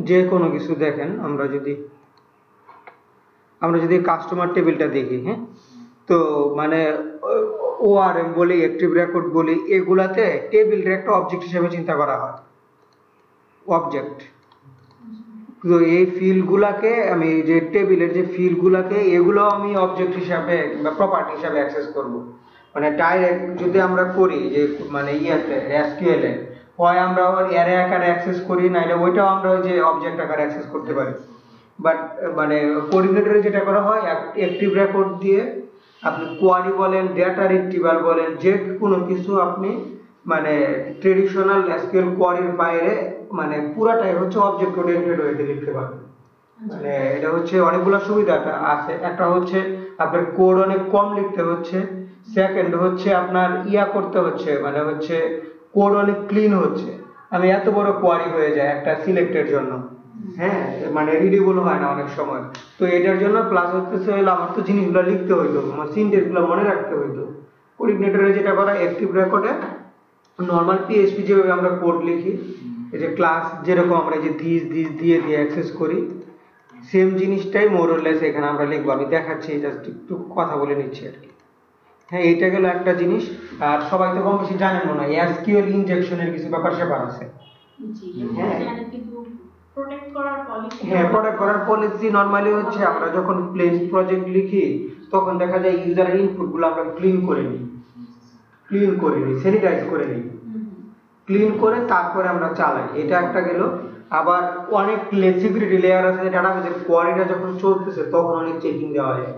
যে কোনো কিছু দেখেন, আমরা যদি কাস্টমার টেবিলটা দেখি, হ্যাঁ, তো মানে ওআরএম বলি, অ্যাক্টিভ রেকর্ড বলি, এগুলাতে টেবিলটা একটা অবজেক্ট হিসেবে চিন্তা করা হয়, অবজেক্ট। তো এই ফিল্ডগুলাকে আমি যে টেবিলের যে ফিল্ডগুলাকে এগুলো আমি অবজেক্ট হিসাবে বা প্রপার্টি হিসাবে অ্যাক্সেস করব। মানে ডাইরেক্ট যদি আমরা করি যে মানে ইয়েতে এসকিউএল এ হয় আমরা অ্যারে আকারে অ্যাক্সেস করি, নাইলে ওইটাও আমরা ওই যে অবজেক্ট আকারে অ্যাক্সেস করতে পারি। বাট মানে কোঅর্ডিনেটরে যেটা করা হয় অ্যাক্টিভ রেকর্ড দিয়ে আপনি কোয়ারি বলেন, ডেটা রিট্রিভাল বলেন, যে কোনো কিছু আপনি মানে ট্রেডিশনাল এসকিউএল কোয়ারির বাইরে মানে পুরাটাই হচ্ছে অবজেক্ট ওরিয়েন্টেড ওয়েতে লিখতে পারবেন। মানে এটা হচ্ছে অনেকগুলো সুবিধা আছে। একটা হচ্ছে আপনার কোড অনেক কম লিখতে হচ্ছে, সেকেন্ড হচ্ছে আপনার করতে হচ্ছে মানে হচ্ছে কোড অনেক ক্লিন হচ্ছে। আমি এত বড় কোয়ারি হয়ে যায় একটা সিলেক্টের জন্য, হ্যাঁ, মানে রিডেবল হয় না অনেক সময়। তো এটার জন্য প্লাস হচ্ছে আমার তো জিনিসগুলো লিখতে হইতো, আমার সিনট্যাক্সগুলো মনে রাখতে হইতো। কোঅর্ডিনেটরে যেটা করা অ্যাক্টিভ রেকর্ডে নরমাল পিএইচপি যেভাবে আমরা কোড লিখি, এই যে ক্লাস যেরকম আমরা যে দিস দিয়ে অ্যাক্সেস করি, সেম জিনিসটাই মোরলেস এখানে আমরা লিখবো। আমি দেখাচ্ছি, জাস্ট একটু কথা বলে নিচ্ছি আর কি। হ্যাঁ, এটা গেল একটা জিনিস। আর সবাই তো কম বেশি জানেন মনে হয় এসকিউএল ইনজেকশনের কিছু ব্যাপার স্যাপার আছে। হ্যাঁ, প্রোটেক্ট করার পলিসি নরমালি হচ্ছে আমরা যখন প্লেস প্রজেক্ট লিখি তখন দেখা যায় ইউজারের ইনপুটগুলো আমরা ক্লিন করে নিই, স্যানিটাইজ করে নিই, ক্লিন করে তারপরে আমরা চালাই। এটা একটা গেল। আবার অনেক সিকিউরিটি লেয়ার আছে, ডাটাবেসের কোয়ারিটা যখন চলতেছে তখন অনেক চেকিং দেওয়া যায়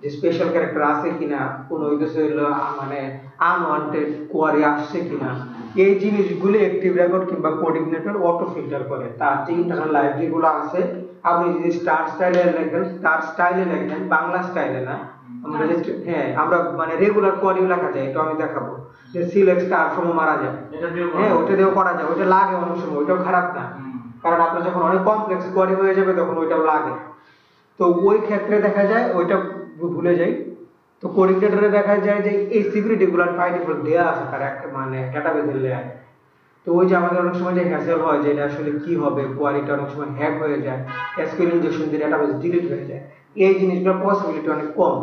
যে স্পেশাল ক্যারেক্টার আছে কিনা, কোন মানে আনওয়ান্টেড কোয়ারি আসছে কিনা। এই জিনিসগুলো অ্যাক্টিভ রেকর্ড কিংবা কোঅর্ডিনেটর অটো ফিল্টার করে। তার যে ইন্টারনাল লাইব্রেরিগুলো আছে, আপনি যদি স্টার স্টাইলে লেখেন, বাংলা স্টাইলে না, আমরা মানে রেগুলার কোয়ারি লেখা যায়, এটা আমি দেখাবো যে সিলেক্ট স্টার সময় মারা যায়, হ্যাঁ, ওটা দিয়েও করা যায়। ওটা লাগে অনেক সময়, ওইটাও খারাপ না, কারণ আপনার যখন অনেক কমপ্লেক্স কোয়ারি হয়ে যাবে তখন ওইটাও লাগে। তো ওই ক্ষেত্রে দেখা যায় ওইটা ভুলে যাই। তো কোঅর্ডিনেটরে দেখা যায় যে এই সিকিউরিটি গুলো বাই ডিফল্ট দেয়া আছে তার একটা মানে ডাটাবেসের লেয়ার। তো ওই যে আমাদের অনেক সময় যে হ্যাসেল হয় যে এটা আসলে কি হবে, কোয়ারিটা অনেক সময় হ্যাক হয়ে যায়, এসকিউএল ইনজেকশন দিয়ে ডাটাবেস ডিলিট হয়ে যায়, এই জিনিসগুলোর পসিবিলিটি অনেক কম।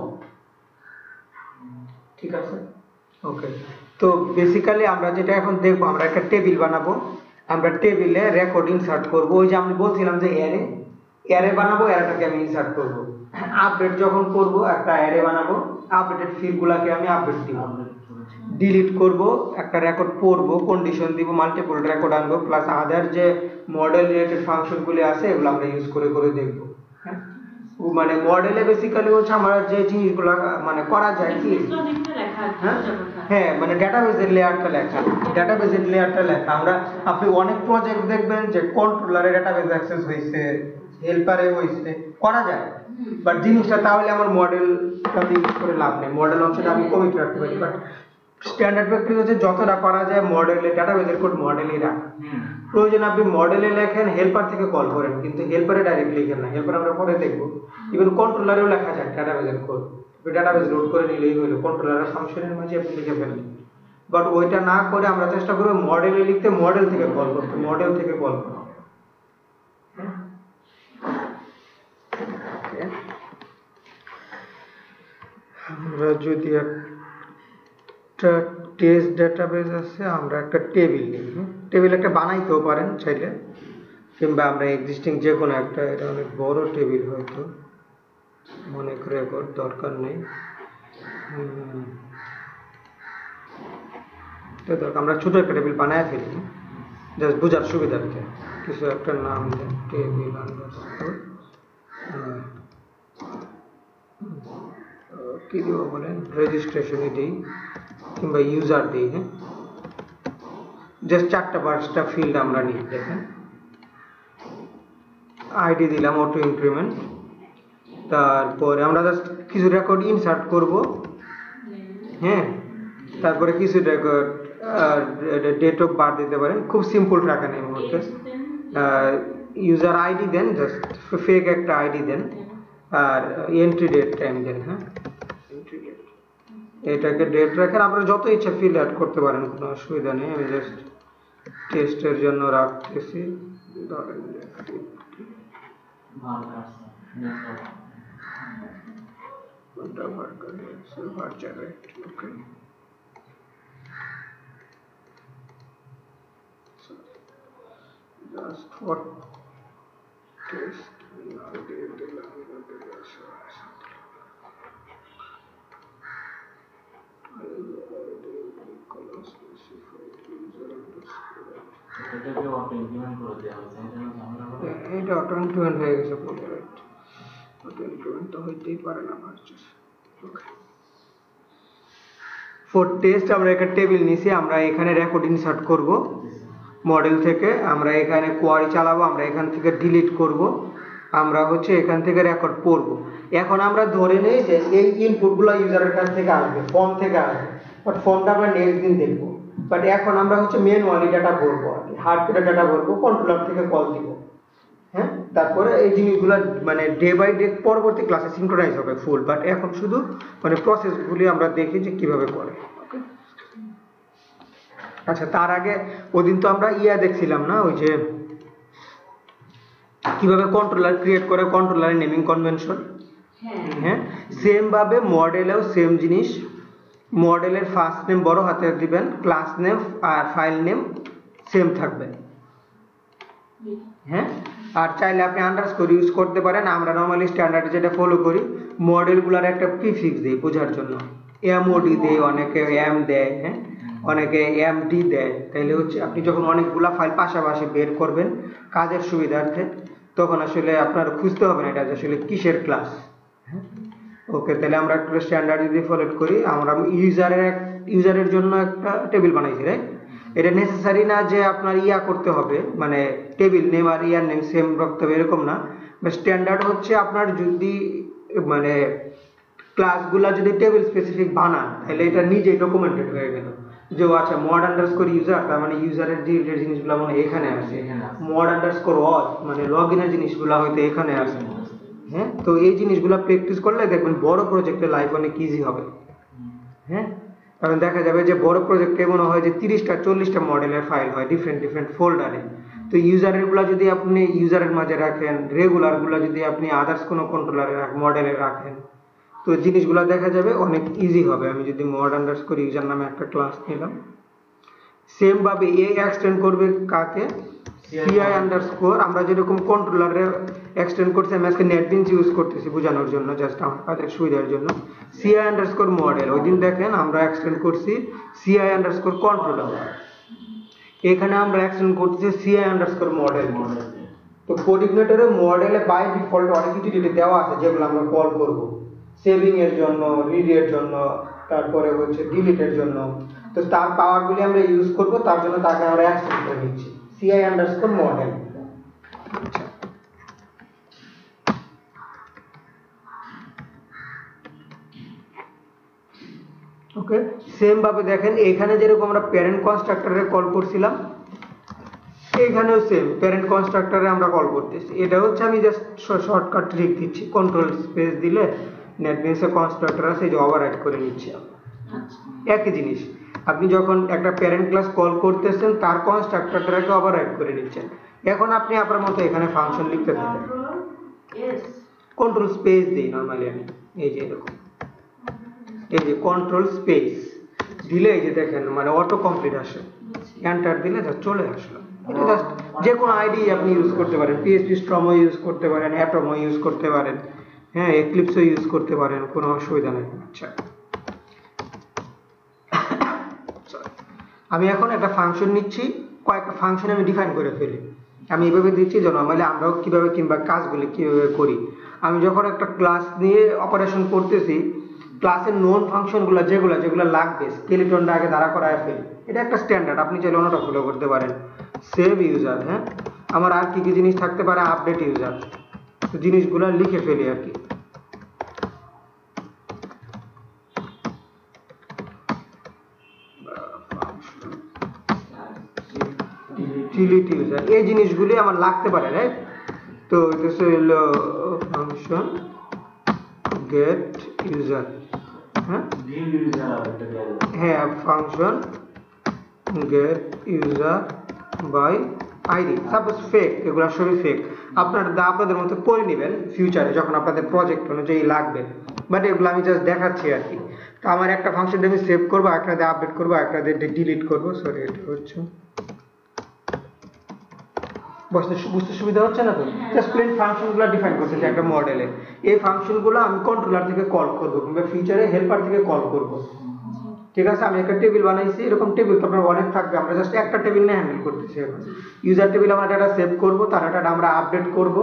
ঠিক আছে, ওকে। তো বেসিক্যালি আমরা যেটা এখন দেখবো, আমরা একটা টেবিল বানাবো, আমরা টেবিলে রেকর্ড ইনসার্ট করব। ওই যে আমি বলছিলাম যে অ্যারে বানাবো, অ্যারেটাকে আমি ইনসার্ট করব। আপডেট যখন করব একটা অ্যারে বানাবো, আপডেটেড ফিল্ডগুলোকে আমি আপডেট দিব, ডিলিট করব, একটা রেকর্ড পড়বো, কন্ডিশন দিব, মাল্টিপল রেকর্ড আনবো, প্লাস আদার যে মডেল রিলেটেড ফাংশনগুলি আছে এগুলো আমরা ইউজ করে দেখবো। হ্যাঁ, মানে মডেলে বেসিক্যালি হচ্ছে আমরা যে জিনিসগুলো মানে করা যায় কি, হ্যাঁ, মানে ডাটাবেসের লেয়ারটা লেখা, আমরা আপনি অনেক প্রজেক্ট দেখবেন যে কন্ট্রোলারে ডাটাবেস অ্যাক্সেস হইছে, হেল্পারে হইছে, করা যায়, বাট জিনিসটা তাহলে আমার মডেলটা ইউজ করে লাভ নেই, মডেল অংশটা আমি কমিট রাখতে পারি। বাট স্ট্যান্ডার্ড প্র্যাকটিস হচ্ছে যতটা করা যায় মডেলে, ডাটাবেসের কোড মডেলেই রাখা। প্রয়োজন আপনি মডেলে লেখেন, হেল্পার থেকে কল করেন, কিন্তু হেল্পারে ডাইরেক্ট লিখেন না, হেল্পার আমরা পরে দেখবো। ইভেন কন্ট্রোলারেও লেখা যায় ডাটাবেসের কোড, ডাটাবেস লোড করে নিলেই হলো, কন্ট্রোলারের ফাংশনের মাঝে আপনি লিখে ফেলেন। বাট ওইটা না করে আমরা চেষ্টা করব মডেলে লিখতে, মডেল থেকে কল করতে। আমরা যদি একটা টেস্ট ডাটাবেস আছে, আমরা একটা টেবিল নিই, টেবিল একটা বানাইতেও পারেন চাইলে, কিংবা আমরা এক্সিস্টিং যে কোনো একটা, এটা অনেক বড় টেবিল হয়তো অনেক রেকর্ড দরকার নেই, আমরা ছোট একটা টেবিল বানায় ফেলি জাস্ট বোঝার সুবিধার্থে। কিছু একটা নাম দেন, টেবিল আন্ডারস্কোর কি দিব বলেন, রেজিস্ট্রেশনই দিই কিংবা ইউজার দিই। হ্যাঁ, জাস্ট 4টা ফিল্ড আমরা নিই। দেখেন আইডি দিলাম অটো ইনক্রিমেন্ট, তারপরে আমরা জাস্ট কিছু রেকর্ড ইনসার্ট করব। হ্যাঁ, তারপরে কিছু রেকর্ড ডেট অফ বার্থ দিতে পারেন, খুব সিম্পল রাখেন এই মুহূর্তে। ইউজার আইডি দেন, জাস্ট ফেক একটা আইডি দেন, আর এন্ট্রি ডেট টাইম দেন। হ্যাঁ, এটাকে ডেট রাখেন, আপনারা যত ইচ্ছা ফিল্ড অ্যাড করতে পারেন, কোনো অসুবিধা নেই। আমি জাস্ট টেস্টের জন্য রাখতেছি ধরেন যে okay. So just for test এটা অটো ইমপ্লিমেন্ট হয়ে গেছে পোলারাইট অটো ইমপ্লিমেন্ট তো হইতেই পারে না ভার্চুয়াল ওকে ফর টেস্ট আমরা একটা টেবিল নিছি আমরা এখানে রেকর্ড ইনসার্ট করব মডেল থেকে আমরা এখানে কোয়ারি চালাবো আমরা এখান থেকে ডিলিট করব আমরা হচ্ছে এখান থেকে রেকর্ড পড়ব এখন আমরা ধরে নেই যে এই ইনপুটগুলো ইউজারের কাছ থেকে আসবে ফর্ম থেকে আসবে বাট ফর্মটা আমরা নেক্সট দিন দেখব বাট এখন আমরা হচ্ছে ম্যানুয়ালি ডাটা ভরবো আর কি হার্ড করে ডাটা ভরবো কন্ট্রোলার থেকে কল দিব হ্যাঁ তারপরে এই জিনিসগুলো মানে ডে বাই ডে পরবর্তী ক্লাসে সিনক্রোনাইজ হবে ফুল বাট এখন শুধু মানে প্রসেসগুলি আমরা দেখি যে কিভাবে করে আচ্ছা তার আগে ওদিন তো আমরা দেখছিলাম না ওই যে কিভাবে কন্ট্রোলার ক্রিয়েট করে কন্ট্রোলারের নেমিং কনভেনশন হ্যাঁ সেম ভাবে মডেলেও সেম জিনিস মডেলের ফার্স্ট নেম বড় হাতের দিবেন ক্লাস নেম আর ফাইল নেম সেম থাকবে হ্যাঁ আর চাইলে আপনি আন্ডারস্কোর ইউজ করতে পারেন আমরা নরমালি স্ট্যান্ডার্ড যেটা ফলো করি মডেলগুলোর একটা প্রিফিক্স দেই বোঝার জন্য এমওডি দেয় অনেকে এম দেয় হ্যাঁ অনেকে এমডি দেয় তাইলে হচ্ছে আপনি যখন অনেকগুলা ফাইল পাশাপাশি বের করবেন কাজের সুবিধার্থে তখন আসলে আপনার খুঁজতে হবে না এটা আসলে কিসের ক্লাস ওকে তাহলে আমরা একটা স্ট্যান্ডার্ড যদি ফলো করি আমরা ইউজারের জন্য একটা টেবিল বানাইছি রাইট এটা নেসেসারি না যে আপনার করতে হবে মানে টেবিল নেম আর নেম সেম রাখতে হবে এরকম না স্ট্যান্ডার্ড হচ্ছে আপনার যদি মানে ক্লাসগুলা যদি টেবিল স্পেসিফিক বানান তাহলে এটা নিজেই ডকুমেন্টেড হয়ে গেল যে আচ্ছা mod underscore user তার মানে ইউজারের যে জিনিসগুলো মানে এখানে আসে mod underscore auth মানে লগইনের জিনিসগুলো হয়তো এখানে আসে হ্যাঁ তো এই জিনিসগুলো প্র্যাকটিস করলে দেখবেন বড় প্রজেক্টে লাইফ অনেক ইজি হবে হ্যাঁ কারণ দেখা যাবে যে বড় প্রজেক্টে মনে হয় যে 30টা 40টা মডেলের ফাইল হয় ডিফারেন্ট ফোল্ডারে তো ইউজারের গুলা যদি আপনি ইউজারের মাঝে রাখেন রেগুলার গুলা যদি আপনি আদার্স কোনো কন্ট্রোলারে মডেলে রাখেন তো জিনিসগুলো দেখা যাবে অনেক ইজি হবে আমি যদি mod underscore user নামে একটা ক্লাস নিলাম সেম ভাবে এক্সটেন্ড করবে কাকে ci underscore আমরা যেরকম কন্ট্রোলারে এক্সটেন্ড করছি আমি আজকে নেটবিনস ইউজ করতেছি বোঝানোর জন্য জাস্ট আমার কাজের সুবিধার জন্য ci underscore model ওই দিন দেখেন আমরা এক্সটেন্ড করছি ci underscore controller এখানে আমরা এক্সটেন্ড করতেছি ci underscore model তো কোঅর্ডিনেটরে মডেলে বাই ডিফল্ট অনেক ইউটিলিটি দেওয়া আছে যেগুলো আমরা কল করব সেভিং এর জন্য রিড এর জন্য তারপরে হচ্ছে ডিলিট এর জন্য তো তার পাওয়ারগুলি আমরা ইউজ করব তার জন্য তাকে আমরা এক্সটেন্ড করে নিচ্ছি ci underscore model ওকে সেম ভাবে দেখেন এখানে যেরকম আমরা প্যারেন্ট কনস্ট্রাক্টরে কল করছিলাম এখানেও সেম প্যারেন্ট কনস্ট্রাক্টরে আমরা কল করতেছি এটা হচ্ছে আমি জাস্ট শর্টকাট ট্রিক দিচ্ছি কন্ট্রোল স্পেস দিলে নেটবিনসে কনস্ট্রাক্টর আছে যে ওভাররাইড করে নিচ্ছি একই জিনিস আপনি যখন একটা প্যারেন্ট ক্লাস কল করতেছেন তার কনস্ট্রাক্টরটাকে ওভাররাইড করে নিচ্ছেন এখন আপনি আপনার মতো এখানে ফাংশন লিখতে থাকেন কন্ট্রোল স্পেস দেই নরমালি আমি এই যে এরকম এই যে কন্ট্রোল স্পেস দিলে এই যে দেখেন মানে অটো কমপ্লিট আসে এন্টার দিলে যা চলে আসলো এটা জাস্ট যে কোনো আইডি আপনি ইউজ করতে পারেন PHP Storm ইউজ করতে পারেন Atom ইউজ করতে পারেন হ্যাঁ Eclipse ইউজ করতে পারেন কোনো অসুবিধা নেই আচ্ছা আমি এখন একটা ফাংশন নিচ্ছি কয়েকটা ফাংশন আমি ডিফাইন করে ফেলি আমি এইভাবে দিচ্ছি যে নরমালি আমরাও কিভাবে কিংবা কাজগুলি কিভাবে করি আমি যখন একটা ক্লাস নিয়ে অপারেশন করতেছি ক্লাসের নন ফাংশনগুলো যেগুলো লাগবে স্কেলিটনটা আগে দাঁড়া করায় ফেলি এটা একটা স্ট্যান্ডার্ড আপনি চাইলে অন্যটা ফলো করতে পারেন সেভ ইউজার হ্যাঁ আমার আর কি কি জিনিস থাকতে পারে আপডেট ইউজার তো জিনিসগুলো লিখে ফেলি আর কি ডিলিট ইউজার এই জিনিসগুলি আমার লাগতে পারে রাইট তো এটা হলো ফাংশন গেট ইউজার হ্যাঁ function get user by ID suppose fake, এগুলো সবই ফেক, আপনাদের মতো করে নেবেন ফিউচারে যখন আপনাদের প্রজেক্ট অনুযায়ী লাগবে, বাট এগুলো আমি জাস্ট দেখাচ্ছি আর কি। তো আমার একটা ফাংশন আমি সেভ করবো, একটা দিয়ে আপডেট করবো, একটা দিয়ে ডিলিট করবো, সরি এটা হচ্ছে বুঝতে সুবিধা হচ্ছে না তো? জাস্ট প্লেন ফাংশনগুলো ডিফাইন করতেছি একটা মডেলে, এই ফাংশনগুলো আমি কন্ট্রোলার থেকে কল করবো কিংবা ফিউচারে হেল্পার থেকে কল করবো। ঠিক আছে, আমি একটা টেবিল বানাইছি, এরকম টেবিল তো আপনার অনেক থাকবে, আমরা জাস্ট একটা টেবিল নিয়ে হ্যান্ডেল করতেছি। এখন ইউজার টেবিল আমরা ডাটা সেভ করবো, তার ডাটা আমরা আপডেট করব,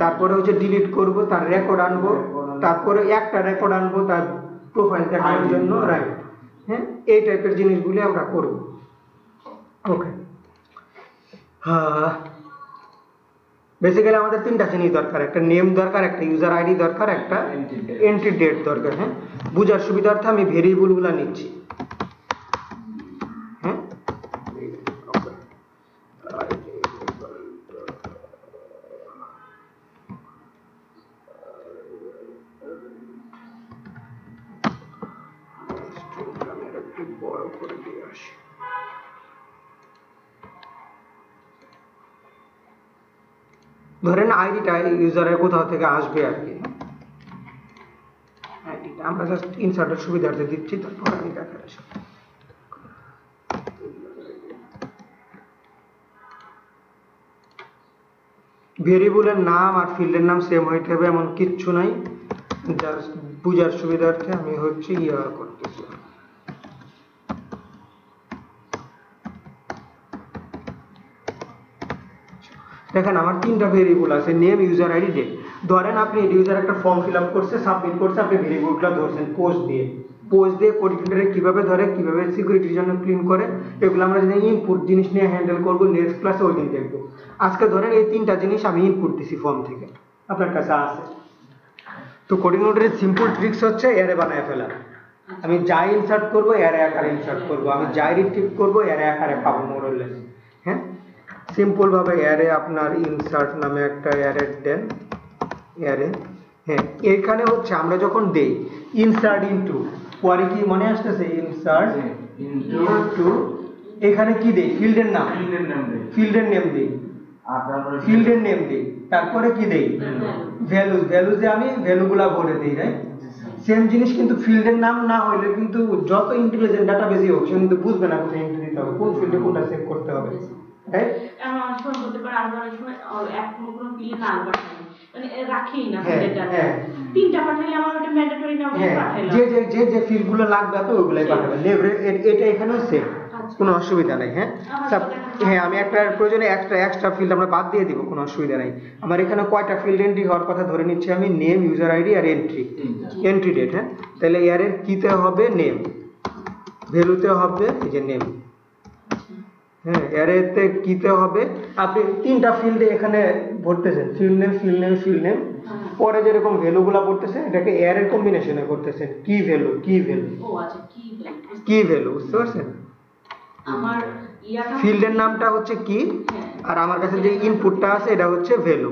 তারপরে হচ্ছে ডিলিট করব, তার রেকর্ড আনবো, তারপরে একটা রেকর্ড আনবো তার প্রোফাইল দেখানোর জন্য, রাইট? হ্যাঁ, এই টাইপের জিনিসগুলি আমরা করব। ওকে, বেসিক্যালি আমাদের তিনটা জিনিস দরকার, একটা নেম দরকার, একটা ইউজার আইডি দরকার, একটা এন্ট্রি ডেট দরকার। হ্যাঁ, বুঝার সুবিধার্থে আমি ভেরিয়েবলগুলো নিচ্ছি। হ্যাঁ, বড় করে দিয়ে আসি। ধরেন আইডিটা ইউজারের কোথাও থেকে আসবে আর কি, আমরা জাস্ট ইনসার্টের সুবিধার্থে দিচ্ছি, তারপর আমি দেখাচ্ছি। ভেরিয়েবলের নাম আর ফিল্ডের নাম সেম হইতে হবে এমন কিচ্ছু নাই, জাস্ট বুঝার সুবিধার্থে আমি হচ্ছে ইয়া করতেছি। দেখেন আমার তিনটা ভেরিয়েবল আছে, নেম, ইউজার আইডি, ডেট। ধরেন আপনি ইউজার একটা ফর্ম ফিল আপ করছে, সাবমিট করছে, আপনি ভেরিয়েবলটা ধরছেন পোস্ট দিয়ে কোডিনেটরে কিভাবে ধরে, কিভাবে সিকিউরিটির জন্য ক্লিন করে, এগুলো আমরা যদি ইনপুট জিনিস নিয়ে হ্যান্ডেল করবো নেক্সট ক্লাসে, ওই দিন দেখবো। আজকে ধরেন এই তিনটা জিনিস আমি ইনপুট দিছি ফর্ম থেকে, আপনার কাছে আছে। তো কোডিনেটরের সিম্পল ট্রিক্স হচ্ছে অ্যারে বানায় ফেলা। আমি যাই ইনসার্ট করবো অ্যারে আকারে ইনসার্ট করবো, আমি যাই রিট্রিভ করবো অ্যারে আকারে পাবো মোরলেস। হ্যাঁ, সিম্পল ভাবে অ্যারে আপনার ইনসার্ট নামে একটা অ্যারে দেন, অ্যারে। হ্যাঁ, এখানে হচ্ছে আমরা যখন দেই ইনসার্ট ইনটু, পরে কি মনে আসতেছে, ইনসার্ট ইনটু, এখানে কি দেই, ফিল্ডের নাম, ফিল্ডের নেম দেই, ফিল্ডের নেম দেই, তারপরে কি দেই, ভ্যালুজে আমি ভ্যালুগুলা ভরে দিই, রাইট? সেম জিনিস কিন্তু ফিল্ডের নাম না হইলে কিন্তু যত ইন্টেলিজেন্ট ডাটাবেসই হোক, সে কিন্তু বুঝবে না কোথায় এন্ট্রি দিতে হবে, কোন ফিল্ডে কোনটা সেভ করতে হবে। যে ফিল্ডগুলো লাগবে তো ওইগুলাই পাঠাবেন, এটা এখানেও সেম, কোনো অসুবিধা নাই। হ্যাঁ, হ্যাঁ, আমি একটা প্রয়োজনে এক্সট্রা ফিল্ড আমরা বাদ দিয়ে দিব, কোনো অসুবিধা নাই। আমার এখানে কয়টা ফিল্ড এন্ট্রি হওয়ার কথা ধরে নিচ্ছি আমি, নেম, ইউজার আইডি আর এন্ট্রি ডেট। হ্যাঁ, তাহলে এর কিতে হবে নেম, ভ্যালুতে হবে এই যে নেম। হ্যাঁ, এতে কিতে হবে, আপনি তিনটা ফিল্ডে এখানে ভরতেছেন, field name, field name, field name, পরে যেরকম ভ্যালুগুলা পড়তেছে এটাকে এর কম্বিনেশনে করতেছেন, কি ভ্যালু, কি ভ্যালু, কি ভ্যালু, বুঝতে পারছেন? আমার ফিল্ডের নামটা হচ্ছে কি, আর আমার কাছে যে ইনপুটটা আছে এটা হচ্ছে ভ্যালু।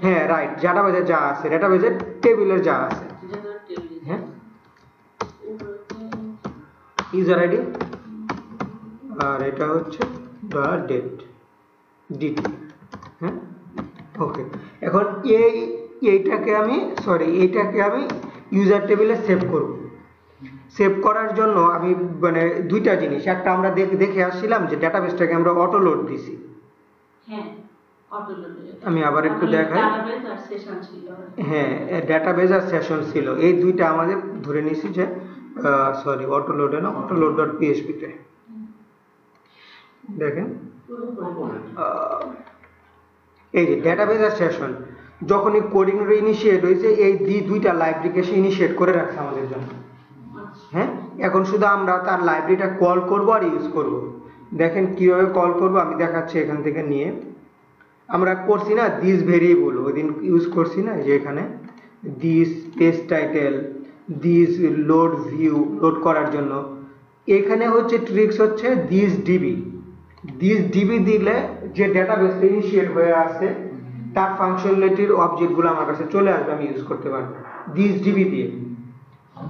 হ্যাঁ, রাইট, ডাটাবেজে যা আছে, ডাটাবেজে টেবিলের যা আছে। হ্যাঁ, ইউজার আইডি আর এটা হচ্ছে দ্য ডেট, ডিটি। হ্যাঁ, ওকে। এখন এইটাকে আমি ইউজার টেবিলে সেভ করব। সেভ করার জন্য আমি মানে দুইটা জিনিস, একটা আমরা দেখে আসছিলাম যে ডাটাবেসটাকে আমরা অটো লোড দিছি। হ্যাঁ, আমি আবার একটু দেখাই। হ্যাঁ, ডাটাবেস আর সেশন ছিল, এই দুইটা আমাদের ধরে নিছি যে সরি অটো লোডে না, অটো লোড ডট পিএইচপি তে দেখেন এই যে ডাটাবেস আর সেশন যখনই কোডিং ইনিশিয়েট হয়েছে, এই দুইটা লাইব্রেরিকে সে ইনিশিয়েট করে রাখছে আমাদের জন্য। হ্যাঁ, এখন শুধু আমরা তার লাইব্রেরিটা কল করব আর ইউজ করব। দেখেন কিভাবে কল করব আমি দেখাচ্ছি। এখান থেকে নিয়ে আমরা করছি না দিস ভেরিয়েবল, ওই দিন ইউজ করছি না, যে এখানে this page title, this load view, load করার জন্য এখানে হচ্ছে ট্রিক্স হচ্ছে দিস ডিবি দিলে যে ডাটাবেস ইনিশিয়েট হয়ে আছে তার ফাংশনালিটির অবজেক্টগুলো আমার কাছে চলে আসবে, আমি ইউজ করতে পারবো দিস ডিবি দিয়ে।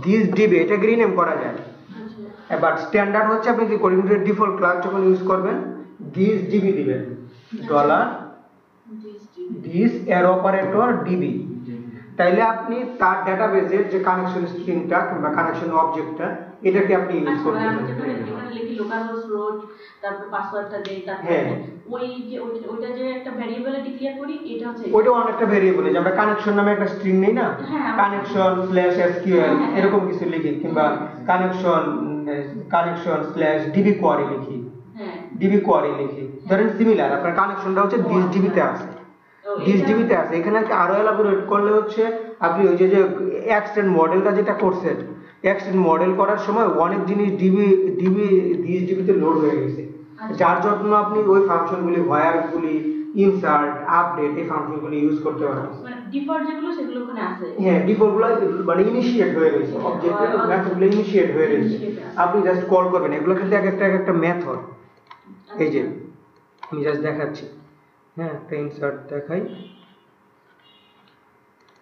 দিস ডিবি এটাকে রিনেম করা যায়, বাট স্ট্যান্ডার্ড হচ্ছে আপনি কি কোডিংয়ের ডিফল্ট ক্লাস যখন ইউজ করবেন দিস ডিবি দিবেন, ডলার দিস এর অপারেটর ডিবি। তাইলে আপনি তার ডেটাবেজের যে কানেকশন স্ট্রিংটা কিংবা কানেকশন অবজেক্টটা এটাকে আপনি ইউজ করতে পারেন। এখানে লিখি লোকালহোস্ট রোট, তারপর পাসওয়ার্ডটা দেই, তারপর ওই যে ওইটা যে একটা ভ্যারিয়েবলে ডিক্লেয়ার করি, এটা হচ্ছে ওইটা অনেকটা ভ্যারিয়েবল, যে আমরা কানেকশন নামে একটা স্ট্রিং নেই না, কানেকশন স্ল্যাশ এসকিউএল এরকম কিছু লিখি, কিংবা কানেকশন স্ল্যাশ ডিবি কোয়ারি লিখি, ডিবি কোয়ারি লিখি, ধরেন সিমিলার আপনার কানেকশনটা হচ্ছে দিস ডিবিতে আছে, দিস ডিবিতে আছে। এখানে আরো এলাবোরেট করলে হচ্ছে আপনি ওই যে এক্সটেন্ড মডেলটা যেটা করছেন, এক্সটেন্ড মডেল করার সময় অনেক জিনিস ডিবি দিস ডিবিতে লোড হয়ে গেছে, যার জন্য আপনি ওই ফাংশনগুলি হোয়ারগুলি ইনসার্ট আপডেট এই ফাংশনগুলি ইউজ করতে পারেন। মানে ডিফল্ট যেগুলো সেগুলো ওখানে আছে, হ্যাঁ ডিফল্টগুলো মানে ইনিশিয়েট হয়ে গেছে, অবজেক্টের মেথডগুলো ইনিশিয়েট হয়ে গেছে, আপনি জাস্ট কল করবেন। এগুলো কিন্তু এক একটা মেথড। এই যে আমি জাস্ট দেখাচ্ছি, হ্যাঁ একটা ইনসার্ট দেখাই,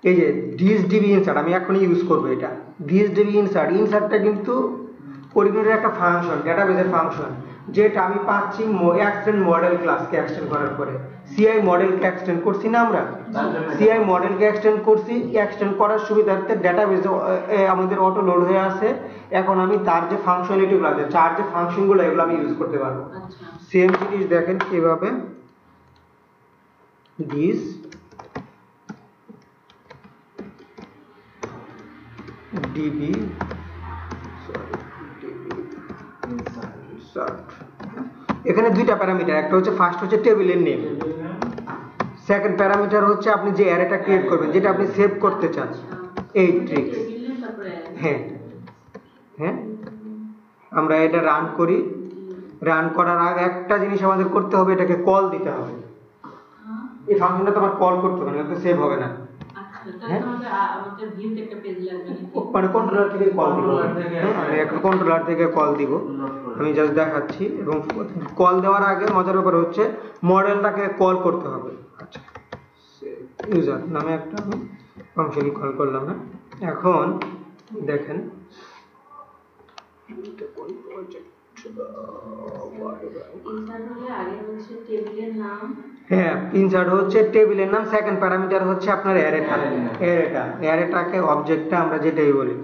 এই যে দিস ডিবি ইনসার্ট আমি এখনই ইউজ করব। এটা দিস ডিবি ইনসার্টটা কিন্তু কোঅর্ডিনেটর একটা ফাংশন, ডেটাবেজের ফাংশন, যেটা আমি পাচ্ছি এক্সটেন্ড মডেল ক্লাসকে এক্সটেন্ড করার পরে। সিআই মডেলকে এক্সটেন্ড করছি না আমরা, সিআই মডেলকে এক্সটেন্ড করছি, এক্সটেন্ড করার সুবিধার্থে ডেটাবেজে আমাদের অটো লোড হয়ে আছে। এখন আমি তার যে ফাংশনালিটিগুলো আছে, তার যে ফাংশনগুলো এগুলো আমি ইউজ করতে পারবো। সেম জিনিস দেখেন কিভাবে, দিস ডিবি এখানে দুইটা প্যারামিটার, একটা হচ্ছে ফার্স্ট হচ্ছে টেবিলের নেম, সেকেন্ড প্যারামিটার হচ্ছে আপনি যে অ্যারেটা ক্রিয়েট করবেন, যেটা আপনি সেভ করতে চান, এই ট্রিক্স। হ্যাঁ হ্যাঁ আমরা এটা রান করি, রান করার আগে একটা জিনিস আমাদের করতে হবে, এটাকে কল দিতে হবে। এই ফাংশনটা তো আমার কল করতে হবে না, তো সেভ হবে না। মানে কন্ট্রোলার থেকে কল দিব, আমি একটা কন্ট্রোলার থেকে কল দিব, আমি জাস্ট দেখাচ্ছি। এবং কল দেওয়ার আগে মজার ব্যাপার হচ্ছে মডেলটাকে কল করতে হবে। আচ্ছা ইউজার নামে একটা ফাংশন কল করলাম না। এখন দেখেন হ্যাঁ ইনসার্ট হচ্ছে টেবিলের নাম, সেকেন্ড প্যারামিটার হচ্ছে আপনার অ্যারেটাকে অবজেক্টটা আমরা যেটাই বলি।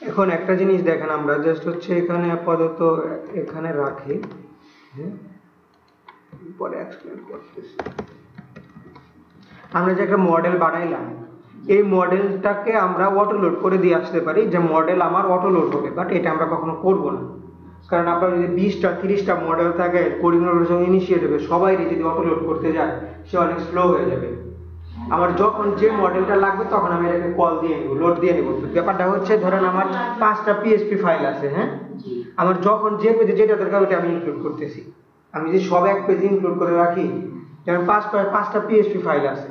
এখন একটা জিনিস দেখেন, আমরা জাস্ট হচ্ছে এখানে আপাতত এখানে রাখি, পরে এক্সপ্লেন করতেছি। আমরা যে একটা মডেল বানাইলাম, এই মডেলটাকে আমরা অটো লোড করে দিয়ে আসতে পারি, যে মডেল আমার অটো লোড হবে, বাট এটা আমরা কখনো করব না। কারণ আপনার যদি 20টা 30টা মডেল থাকে, কোঅর্ডিনেটরের সঙ্গে ইনিশিয়েট হবে, সবাই যদি অটো লোড করতে যায় সে অনেক স্লো হয়ে যাবে। আমার যখন যে মডেলটা লাগবে তখন আমি এটাকে কল দিয়ে নেব, লোড দিয়ে নেব। ব্যাপারটা হচ্ছে ধরেন আমার 5টা পিএইচপি ফাইল আছে, হ্যাঁ আমার যখন যে পেজে যেটা দরকার ওটা আমি ইনক্লুড করতেছি। আমি যদি সব এক পেজে ইনক্লুড করে রাখি, যেমন 5টা পিএইচপি ফাইল আছে,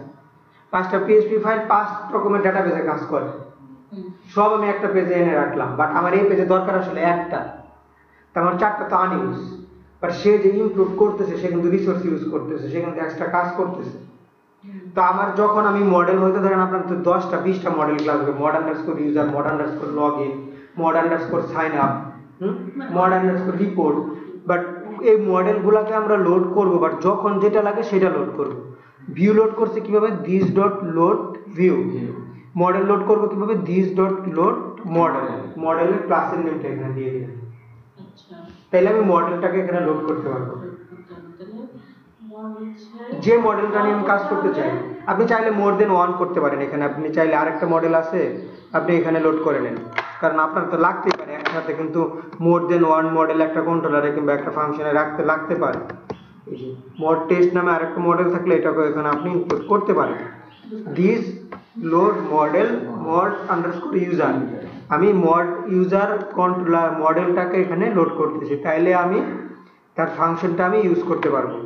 5টা পিএইচপি ফাইল 5 রকমের ডাটাবেজে কাজ করে, সব আমি একটা পেজে এনে রাখলাম, বাট আমার এই পেজে দরকার আসলে একটা, তা আমার 4টা তো আনইউজ। বাট সে যে ইনক্লুড করতেছে সে কিন্তু রিসোর্স ইউজ করতেছে, সে কিন্তু এক্সট্রা কাজ করতেছে। তো আমার যখন আমি মডেল হইতে ধরেন আপনার তো 10টা 20টা মডেল ক্লাস হবে, mod underscore user, mod underscore login, mod underscore sign up, mod underscore report. But এই মডেলগুলোকে আমরা লোড করব, বাট যখন যেটা লাগে সেটা লোড করব। ভিউ লোড করছে কিভাবে, this dot load view. Model load করব কিভাবে, দিস ডট লোড মডেল। মডেলের ক্লাসের নেমটা এখানে দিয়ে দিলাম, তাইলে আমি মডেলটাকে এখানে লোড করতে পারবো। যে মডেলটা নিয়ে আমি কাজ করতে চাই, আপনি চাইলে মোর দেন ওয়ান করতে পারেন। এখানে আপনি চাইলে আরেকটা মডেল আছে, আপনি এখানে লোড করে নেন, কারণ আপনার তো লাগতেই পারে একসাথে, কিন্তু মোর দেন ওয়ান মডেল একটা কন্ট্রোলারে কিংবা একটা ফাংশনে লাগতে পারে। মড টেস্ট নামে আরেকটা মডেল থাকলে এটাকে এখানে আপনি ইনপুট করতে পারেন। This load model mod underscore user, আমি মড ইউজার কন্ট্রোলার মডেলটাকে এখানে লোড করতেছি, তাইলে আমি তার ফাংশনটা আমি ইউজ করতে পারবো।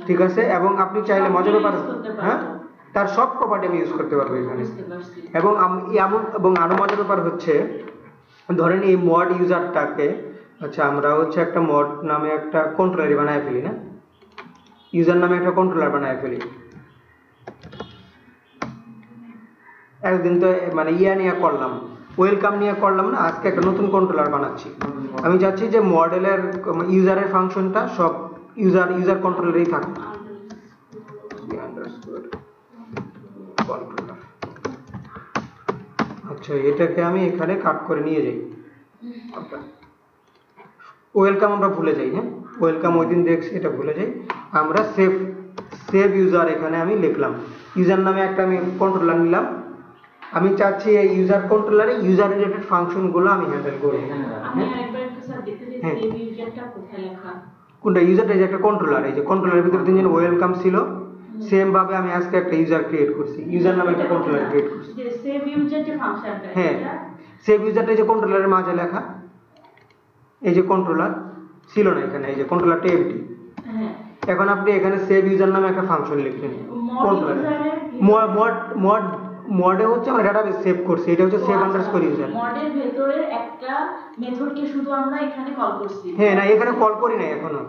ঠিক আছে, এবং আপনি চাইলে মজার ব্যাপার, হ্যাঁ তার সব প্রপার্টি আমি ইউজ করতে পারবো এখানে। এবং আরো মজার ব্যাপার হচ্ছে, ধরেন এই মড ইউজারটাকে আচ্ছা আমরা হচ্ছে একটা মড নামে একটা কন্ট্রোলার বানায় ফেলি না, ইউজার নামে একটা কন্ট্রোলার বানায় ফেলি। একদিন তো মানে নিয়ে করলাম, ওয়েলকাম নিয়ে করলাম না, আজকে একটা নতুন কন্ট্রোলার বানাচ্ছি। আমি চাচ্ছি যে মডেলের ইউজারের ফাংশনটা সব ইউজার কন্ট্রোলারেই থাকবে। আচ্ছা এটাকে আমি এখানে কাট করে নিয়ে যাই। ওয়েলকাম আমরা ভুলে যাই, হ্যাঁ ওয়েলকাম ওই দিন দেখছি, এটা ভুলে যাই আমরা। সেভ ইউজার এখানে আমি লিখলাম, ইউজার নামে একটা আমি কন্ট্রোলার নিলাম। আমি চাচ্ছি এই ইউজার কন্ট্রোলারে ইউজার রিলেটেড ফাংশনগুলো আমি হ্যান্ডেল করব। আমি আরেকবার একটু স্যার দেখতে চাই সেভ ইউজারটা কোথায় লেখা? কোনটা? ইউজারটা যে একটা কন্ট্রোলার, এই যে কন্ট্রোলারের ভিতরে তিনজন ওয়েলকাম ছিল, সেম ভাবে আমি আজকে একটা ইউজার ক্রিয়েট করছি, ইউজার নামে একটা কন্ট্রোলার ক্রিয়েট করছি। যে সেভ ইউজার যে ফাংশনটা, হ্যাঁ সেভ ইউজারটা যে কন্ট্রোলারের মাঝে লেখা, এই যে কন্ট্রোলার ছিল না এখানে, এই যে কন্ট্রোলারটা এমটি। হ্যাঁ এখন আপনি এখানে সেভ ইউজার নামে একটা ফাংশন লিখলেন, মডে হচ্ছে আমরা ডাটাবেস সেভ করছি, এটা হচ্ছে সেভ আন্ডারস্কোর ইউজার। মডের ভেতরের একটা মেথডকে শুধু আমরা এখানে কল করছি। হ্যাঁ না এখানে কল করি না এখনো,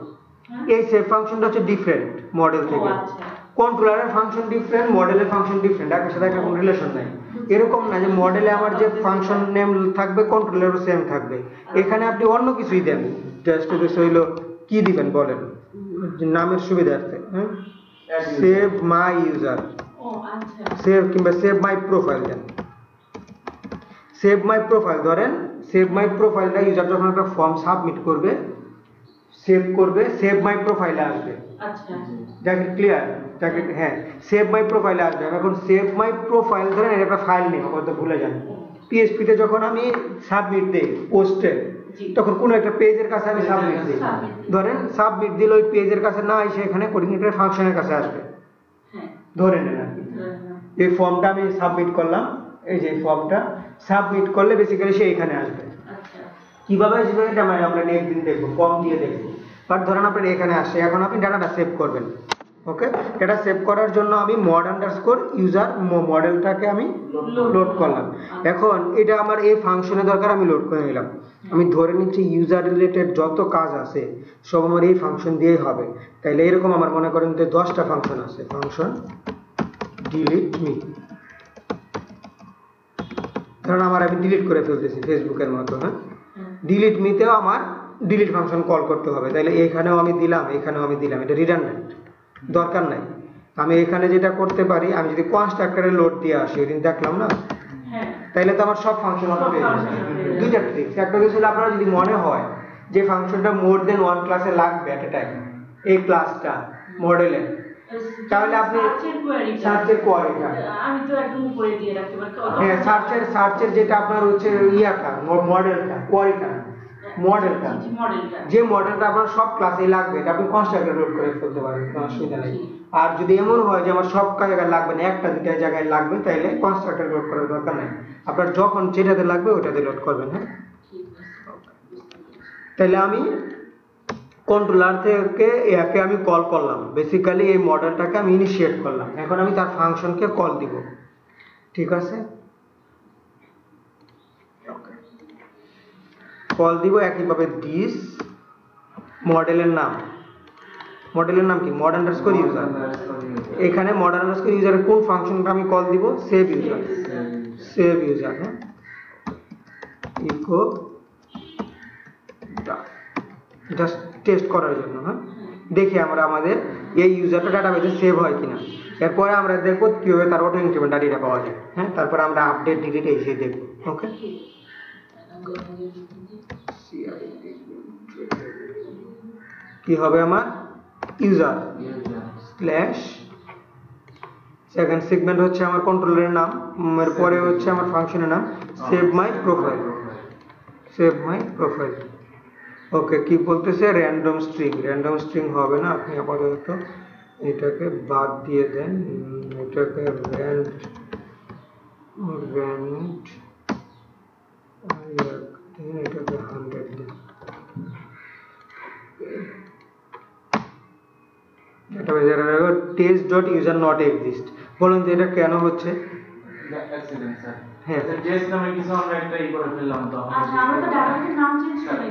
এই সেভ ফাংশনটা হচ্ছে ডিফারেন্ট মডেল থেকে। কন্ট্রোলারের ফাংশন ডিফারেন্ট, মডেলের ফাংশন ডিফারেন্ট, এর সাথে একটা কোনো রিলেশন নাই। এরকম না যে মডেলে আমার যে ফাংশন নেম থাকবে কন্ট্রোলারেরও সেম থাকবে। এখানে আপনি অন্য কিছুই দেন, জাস্ট হইলো কি দিবেন বলেন নামের সুবিধার্থে। হ্যাঁ সেভ মাই ইউজার, সেভ কিংবা save my profile then. Save my profile ধরেন, সেভ মাই প্রোফাইলটা ইউজার যখন একটা ফর্ম সাবমিট করবে, সেভ করবে, সেভ মাই প্রোফাইলে আসবে। আচ্ছা যাকে ক্লিয়ার, যাকে হ্যাঁ সেভ মাই প্রোফাইলে আসবে। এখন সেভ মাই প্রোফাইল ধরেন এটা একটা ফাইল নেই, হয়তো ভুলে যান। পিএইচপি তে যখন আমি সাবমিট দেই পোস্টে, তখন কোনো একটা পেজের কাছে আমি সাবমিট দিই, ধরেন সাবমিট দিলে ওই পেজের কাছে না এসে এখানে কোঅর্ডিনেটর ফাংশনের কাছে আসবে। ধরে নেন আর কি, এই ফর্মটা আমি সাবমিট করলাম, এই যে ফর্মটা সাবমিট করলে বেসিক্যালি সে এখানে আসবে। কিভাবে আসবে এটা আমরা নেক্সট দিন দেখবো, ফর্ম দিয়ে দেখবো। বাট ধরেন আপনার এখানে আসে, এখন আপনি ডাটাটা সেভ করবেন। ওকে, এটা সেভ করার জন্য আমি মড আন্ডারস্কোর ইউজার মডেলটাকে আমি লোড করলাম। এখন এটা আমার এই ফাংশনে দরকার, আমি লোড করে নিলাম। আমি ধরে নিচ্ছি ইউজার রিলেটেড যত কাজ আছে সব আমার এই ফাংশন দিয়েই হবে। তাইলে এরকম আমার মনে করেন যে 10টা ফাংশন আছে। ফাংশন ডিলিট মি, কারণ আমার আমি ডিলিট করে ফেলতেছি ফেসবুকের মতো। হ্যাঁ ডিলিট মিতেও আমার ডিলিট ফাংশন কল করতে হবে, তাইলে এখানেও আমি দিলাম, এখানেও আমি দিলাম। এটা রিডান্ডেন্ট, দরকার নাই। আমি এখানে যেটা করতে পারি, আমি যদি কনস্ট্রাক্টরে লোড দিয়ে আসি, ওইদিন দেখলাম না, তাইলে তো আমার সব ফাংশন হবে। দুইটা ট্রিক্স, একটা কিছু আপনারা যদি মনে হয় যে ফাংশনটা মোর দেন ওয়ান ক্লাসে লাগবে এট এ টাইম, এই ক্লাসটা মডেলে, তাহলে আপনি সার্চের কোয়ারিটা, আমি তো একদম উপরে দিয়ে রাখতে পারি। হ্যাঁ সার্চের যেটা আপনার হচ্ছে ইয়াটা মডেলটা, কোয়ারিটা মডেলটা, যে মডেলটা আপনার সব ক্লাসে লাগবে, এটা আপনি কনস্ট্রাক্টরে লোড করে ফেলতে পারেন, কোনো অসুবিধা নেই। আর যদি এমন হয় যে আমার সব জায়গায় লাগবে না, একটা দুটা জায়গায় লাগবে, তাইলে কনস্ট্রাক্টরে লোড করার দরকার নাই। আপনার যখন যেটাতে লাগবে ওটাতে লোড করবেন। হ্যাঁ তাহলে আমি কন্ট্রোলার থেকে একে আমি কল করলাম, বেসিক্যালি এই মডেলটাকে আমি ইনিশিয়েট করলাম। এখন আমি তার ফাংশনকে কল দিব, ঠিক আছে? কল দিব একইভাবে দিস মডেলের নাম, মডেলের নাম কি? Mod underscore user. এখানে মড আন্ডারস্কোর ইউজারের কোন ফাংশনটা আমি কল দিব? Save user, save user. হ্যাঁ ইকো জাস্ট টেস্ট করার জন্য। হ্যাঁ দেখি আমরা আমাদের এই ইউজারটা ডাটাবেসে সেভ হয় কিনা। এরপরে আমরা দেখবো কিভাবে তার অটো ইনক্রিমেন্ট ডেটা পাওয়া যায়। হ্যাঁ তারপরে আমরা আপডেট ডিলিট এসে দেখবো। ওকে, কি হবে আমার ইউজার স্ল্যাশ সেকেন্ড সেগমেন্ট হচ্ছে আমার কন্ট্রোলারের নাম, এরপরে হচ্ছে আমার ফাংশনের নাম save my profile, save my profile. Okay, কি বলতেছে? র্যান্ডম স্ট্রিং, র্যান্ডম স্ট্রিং হবে না, আপনি আপাতত এটাকে বাদ দিয়ে দেন, এটাকে র্যান্ড এটাকে 100 দেন। test.user not exist, বলুন যে এটা কেন হচ্ছে? হ্যাঁ টেস্ট নামে কিছু আমরা একটা করে ফেললাম তো আচ্ছা আমরা তো ডাটাবেসের নাম চেঞ্জ করি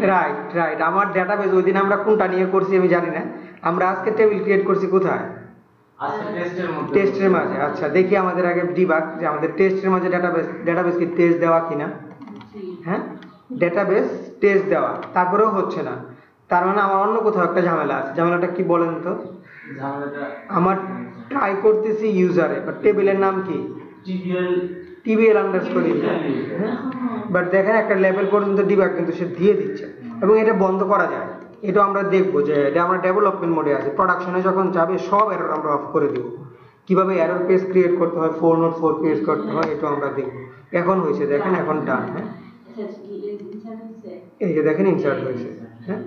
রাইট আমার ডেটাবেস ওই দিন আমরা কোনটা নিয়ে করছি আমি জানি না, আমরা আজকে টেবিল ক্রিয়েট করছি কোথায়, আচ্ছা টেস্টের মাঝে। আচ্ছা দেখি আমাদের আগে ডিবাগ যে আমাদের টেস্টের মাঝে ডেটাবেস কি টেস্ট দেওয়া কিনা। হ্যাঁ ডেটাবেস টেস্ট দেওয়া তারপরেও হচ্ছে না, তার মানে আমার অন্য কোথাও একটা ঝামেলা আছে। ঝামেলাটা কি বলেন তো? আমার ট্রাই করতেছি ইউজারে বাট টেবিলের নাম কি টিবিএল আন্ডারস্কোর ইউজার, বাট দেখেন একটা লেভেল পর্যন্ত ডিবাগ কিন্তু সে দিয়ে দিচ্ছে এবং এটা বন্ধ করা যায়। এটা আমরা দেখবো যে এটা আমরা ডেভেলপমেন্ট মোডে আছে, প্রোডাকশনে যখন যাবে সব এরর আমরা অফ করে দিব। কিভাবে এরর পেজ ক্রিয়েট করতে হয়, 404 পেজ করতে হয়, এটা আমরা দেখবো। এখন হয়েছে দেখেন, এখন ডান। হ্যাঁ এই যে দেখেন ইনসার্ট হয়েছে। হ্যাঁ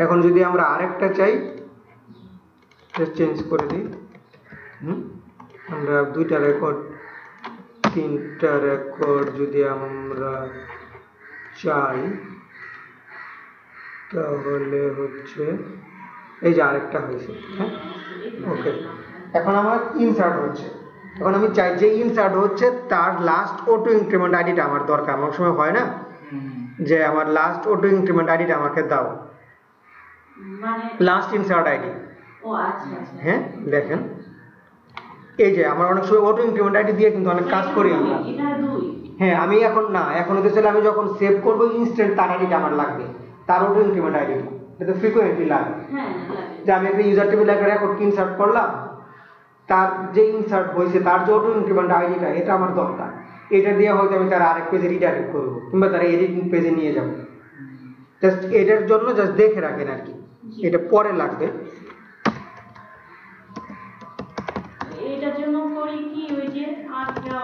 এখন যদি আমরা আরেকটা চাই চেঞ্জ করে দিই, আমরা 2টা রেকর্ড 3টা রেকর্ড যদি আমরা চাই তাহলে হচ্ছে এই যে আরেকটা হয়েছে। হ্যাঁ ওকে এখন আমার ইনসার্ট হচ্ছে। এখন আমি চাই যে ইনসার্ট হচ্ছে তার লাস্ট অটো ইনক্রিমেন্ট আইডিটা আমার দরকার। আমার সময় হয় না যে আমার লাস্ট অটো ইনক্রিমেন্ট আইডিটা আমাকে দাও, মানে লাস্ট ইনসার্ট আইডি। ও আচ্ছা আচ্ছা হ্যাঁ দেখেন এই যে আমার অনেক সময় অটো ইনক্রিমেন্ট আইডি দিয়ে কিন্তু অনেক কাজ করি আমরা। এটা 2 হ্যাঁ আমি এখন না, এখন হতে চলে আমি যখন সেভ করবো ইনস্ট্যান্ট তার আইডিটা আমার লাগবে, তার অটো ইনক্রিমেন্ট আইডি। এটা ফ্রিকোয়েন্টলি লাগে হ্যাঁ যে আমি একটা ইউজার টেবিলে একটা রেকর্ড ইনসার্ট করলাম, তার যে ইনসার্ট হয়েছে তার যে অটো ইনক্রিমেন্ট আইডিটা এটা আমার দরকার। এটা দিয়ে হয়তো আমি তার আরেক পেজে রিডাইরেক্ট করবো কিংবা তার এডিটিং পেজে নিয়ে যাবো। জাস্ট এটার জন্য জাস্ট দেখে রাখেন আর কি, এটা পরে লাগবে। এটার জন্য করি কি ওই যে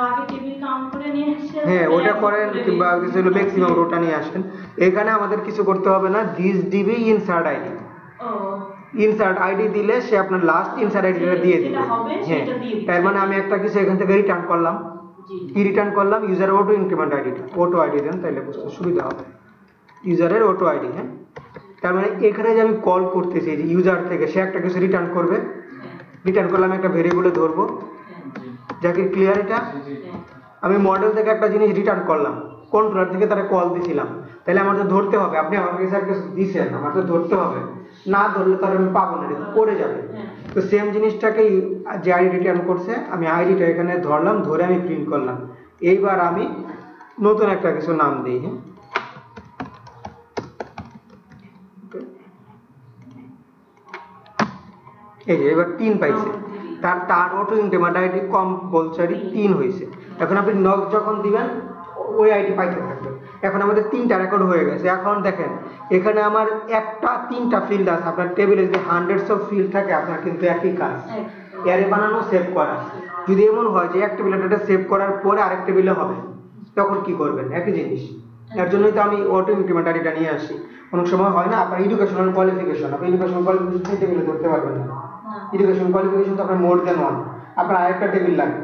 আগে টেবিল কাউন্ট করে নিয়ে আসে, হ্যাঁ ওটা করেন কিংবা কিছু হলো ম্যাক্সিমাম ওটা নিয়ে আসেন। এখানে আমাদের কিছু করতে হবে না, দিস ডিবি ইনসার্ট আইডি। ও ইনসার্ট আইডি দিলে সে আপনার লাস্ট ইনসার্ট আইডিটা দিয়ে দিবে। হ্যাঁ তার মানে আমি একটা কিছু এখান থেকে রিটার্ন করলাম, কি রিটার্ন করলাম ইউজারের অটো ইনক্রিমেন্ট আইডিটা। অটো আইডি দেন তাহলে বুঝতে সুবিধা হবে, ইউজারের অটো আইডি। হ্যাঁ তার মানে এখানে যে আমি কল করতেছি যে ইউজার থেকে সে একটা কিছু রিটার্ন করবে, রিটার্ন করলে আমি একটা ভেরিয়েবলে ধরবো। যাকে ক্লিয়ার? এটা আমি মডেল থেকে একটা জিনিস রিটার্ন করলাম, কন্ট্রোলার থেকে তারা কল দিছিলাম, তাহলে আমার তো ধরতে হবে। আপনি আমার কাছে একটা দিছেন, আমার তো ধরতে হবে, না ধরলে তাহলে আমি পাবো না, এটা পড়ে যাবে। তো সেম জিনিসটাকে যে আইডি রিটার্ন করছে আমি আইডিটা এখানে ধরলাম, ধরে আমি প্রিন্ট করলাম। এইবার আমি নতুন একটা কিছু নাম দিই। হ্যাঁ এই যে এবার 3 পাইছে, তার অটো ইনক্রিমেন্ট আইডি কম্পালসারি 3 হয়েছে। এখন আপনি নক যখন দিবেন ওই আইডি পাইতে থাকবে। এখন আমাদের 3টা রেকর্ড হয়ে গেছে। এখন দেখেন এখানে আমার 3টা ফিল্ড আছে। আপনার টেবিলে যদি হান্ড্রেডস অফ ফিল্ড থাকে আপনার কিন্তু একই কাজ, অ্যারে বানানো, সেভ করা। যদি এমন হয় যে এক টেবিলে ডাটা সেভ করার পরে আরেক টেবিলে হবে, তখন কি করবেন? একই জিনিস। এর জন্যই তো আমি অটো ইনক্রিমেন্ট আইডিটা নিয়ে আসি। অনেক সময় হয় না আপনার এডুকেশনাল কোয়ালিফিকেশন, আপনি এডুকেশনাল কোয়ালিফিকেশন টেবিলে ধরতে পারবেন না। এডুকেশন কোয়ালিফিকেশন তো আপনার মোর দেন 1, আপনার আরেকটা টেবিল লাগবে।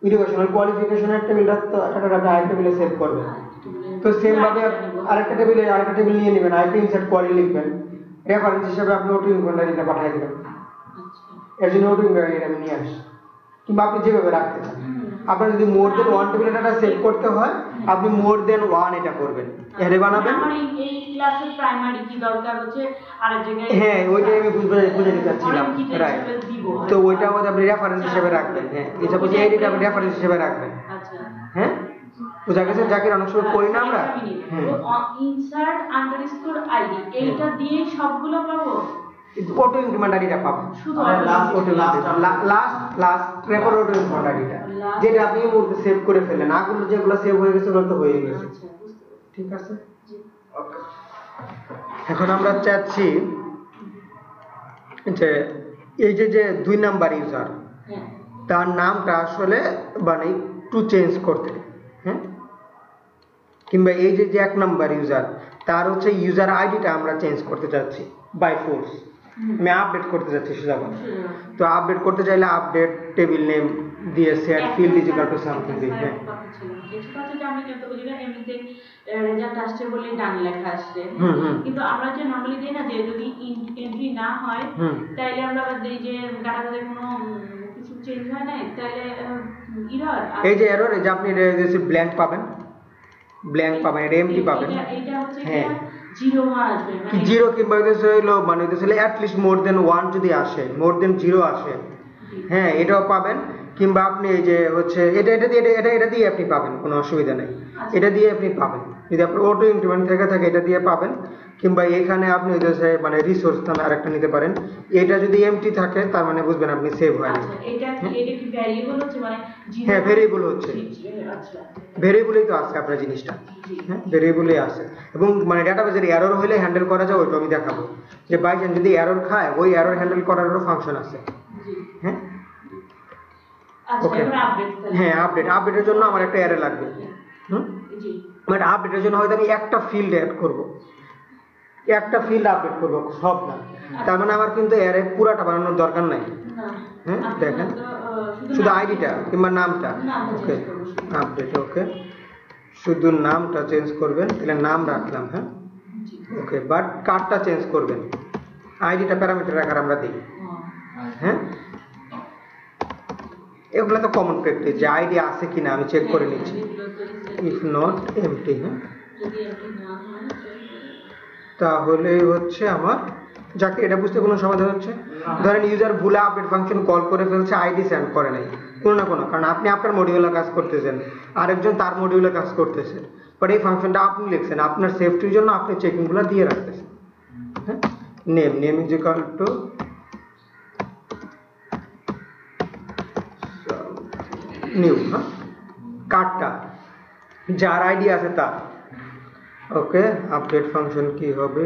এডুকেশনাল কোয়ালিফিকেশনের টেবিলটা তো একটা আপনি আরেকটা টেবিলে সেভ করবেন। তো সেম ভাবে আরেকটা টেবিল নিয়ে নেবেন, আরেকটা ইনসার্ট কোয়ারি লিখবেন, রেফারেন্স হিসেবে আপনি অটো ইনক্রিমেন্ট আইডিটা পাঠিয়ে দিবেন। এর জন্য অটো ইনক্রিমেন্ট আইডি আমি নিয়ে আসি, কিংবা আপনি যেভাবে রাখতে চান। আপনার যদি মোর দেন 1 টেবিলে ডাটা সেভ করতে হয় আপনি মোর দেন 1 এটা করবেন, অ্যারে বানাবেন। আমার এই ক্লাসের প্রাইমারি কি দরকার হচ্ছে আরেক জায়গায়। হ্যাঁ ওইটাই আমি বুঝে দিতে চাচ্ছিলাম। রাইট, তো ওইটা আমাদের আপনি রেফারেন্স হিসেবে রাখবেন। হ্যাঁ এটা বুঝে এইটা আপনি রেফারেন্স হিসেবে রাখবেন। আচ্ছা হ্যাঁ বুঝা গেছে? যাকে অনেক সময় করি না আমরা ইনসার্ট আন্ডারস্কোর আইডি এইটা দিয়ে সবগুলো পাবো, অটো ইনক্রিমেন্ট আইডিটা পাবো শুধু লাস্ট রেকর্ড অটো ইনক্রিমেন্ট আইডিটা, যেটা আপনি এই মুহূর্তে সেভ করে ফেলেন। আগুন যেগুলো সেভ হয়ে গেছে ওগুলো তো হয়ে গেছে। ঠিক আছে, এখন আমরা চাচ্ছি যে এই যে 2 নাম্বার ইউজার তার নামটা আসলে মানে একটু চেঞ্জ করতে। হ্যাঁ কিংবা এই যে 1 নাম্বার ইউজার তার হচ্ছে ইউজার আইডিটা আমরা চেঞ্জ করতে চাচ্ছি বাই ফোর্স। আমি আপডেট করতে যাচ্ছি সোজা কথা। তো আপডেট করতে চাইলে আপডেট টেবিল নেম দিয়ে set field is equal to something দিই। হ্যাঁ আমি কিন্তু বুঝি না এমনিতে রেজাল্ট আসছে বলে ডান লেখা আসছে, কিন্তু আমরা যে নরমালি দিই না যে যদি এন্ট্রি না হয় তাইলে আমরা দেই যে ডাটাবেসে কোনো কিছু কিছু চেঞ্জ হয় না তাহলে এরর এই যে এরর, এই যে আপনি ব্ল্যাঙ্ক পাবেন, ব্ল্যাঙ্ক পাবেন, এটা এমটি পাবেন। এটা হচ্ছে হ্যাঁ, জিরো মান আসবে মানে জিরো কিংবা হলো মানে অ্যাট লিস্ট মোর দেন 1 যদি আসে, মোর দেন 0 আসে, হ্যাঁ এটাও পাবেন। কিংবা আপনি এই যে হচ্ছে এটা দিয়ে আপনি পাবেন, কোনো অসুবিধা নেই, এটা দিয়ে আপনি পাবেন। যদি আপনার অটো ইনক্রিমেন্ট থেকে থাকে এটা দিয়ে পাবেন। কিংবা এখানে আপনি মানে রিসোর্স নামে আরেকটা নিতে পারেন, এটা যদি এমটি থাকে তার মানে বুঝবেন আপনি সেভ হয় না। আচ্ছা এটা কি ভ্যারিয়েবল হচ্ছে মানে হ্যাঁ ভেরিয়েবল হচ্ছে, আচ্ছা ভেরিয়েবলই তো আছে আপনার জিনিসটা, হ্যাঁ ভেরিয়েবলই আছে। এবং মানে ডাটাবেজের এরর হলে হ্যান্ডেল করা যায়, ওইটা আমি দেখাবো যে বাই চান্স যদি এরর খায় ওই এরর হ্যান্ডেল করারও ফাংশন আছে। হ্যাঁ আচ্ছা ওকে, এবার আপডেট হ্যাঁ আপডেটের জন্য আমার একটা অ্যারে লাগবে। জি বাট আপডেটের জন্য হয়তো আমি একটা ফিল্ড অ্যাড করব, একটা ফিল্ড আপডেট করব, সব না। তার মানে আমার কিন্তু অ্যারে পুরাটা বানানোর দরকার নাই। হ্যাঁ দেখেন, শুধু আইডিটা কিংবা নামটা, ওকে আপডেট, ওকে শুধু নামটা চেঞ্জ করবেন, তাহলে নাম রাখলাম, হ্যাঁ ওকে। বাট কার্ডটা চেঞ্জ করবেন, আইডিটা প্যারামিটার আকার আমরা দিই, হ্যাঁ এগুলো তো কমন প্র্যাকটিস, যে আইডি আছে কিনা আমি চেক করে নিচ্ছি। ইফ নট এমটি, হ্যাঁ তাহলে হচ্ছে আমার, যাকে এটা বুঝতে কোনো সমাধান হচ্ছে, ধরেন ইউজার ভুলে আপডেট ফাংশন কল করে ফেলছে, আইডি সেন্ড করে নাই কোনো না কোনো, কারণ আপনি আপনার মডিউলে কাজ করতেছেন, আরেকজন তার মডিউলে কাজ করতেছে, বাট এই ফাংশনটা আপনি লিখছেন, আপনার সেফটির জন্য আপনি চেকিংগুলো দিয়ে রাখতেছেন। হ্যাঁ name is equal two new, হ্যাঁ কার্ডটা যার আইডি আছে তার, ওকে। আপডেট ফাংশন কি হবে,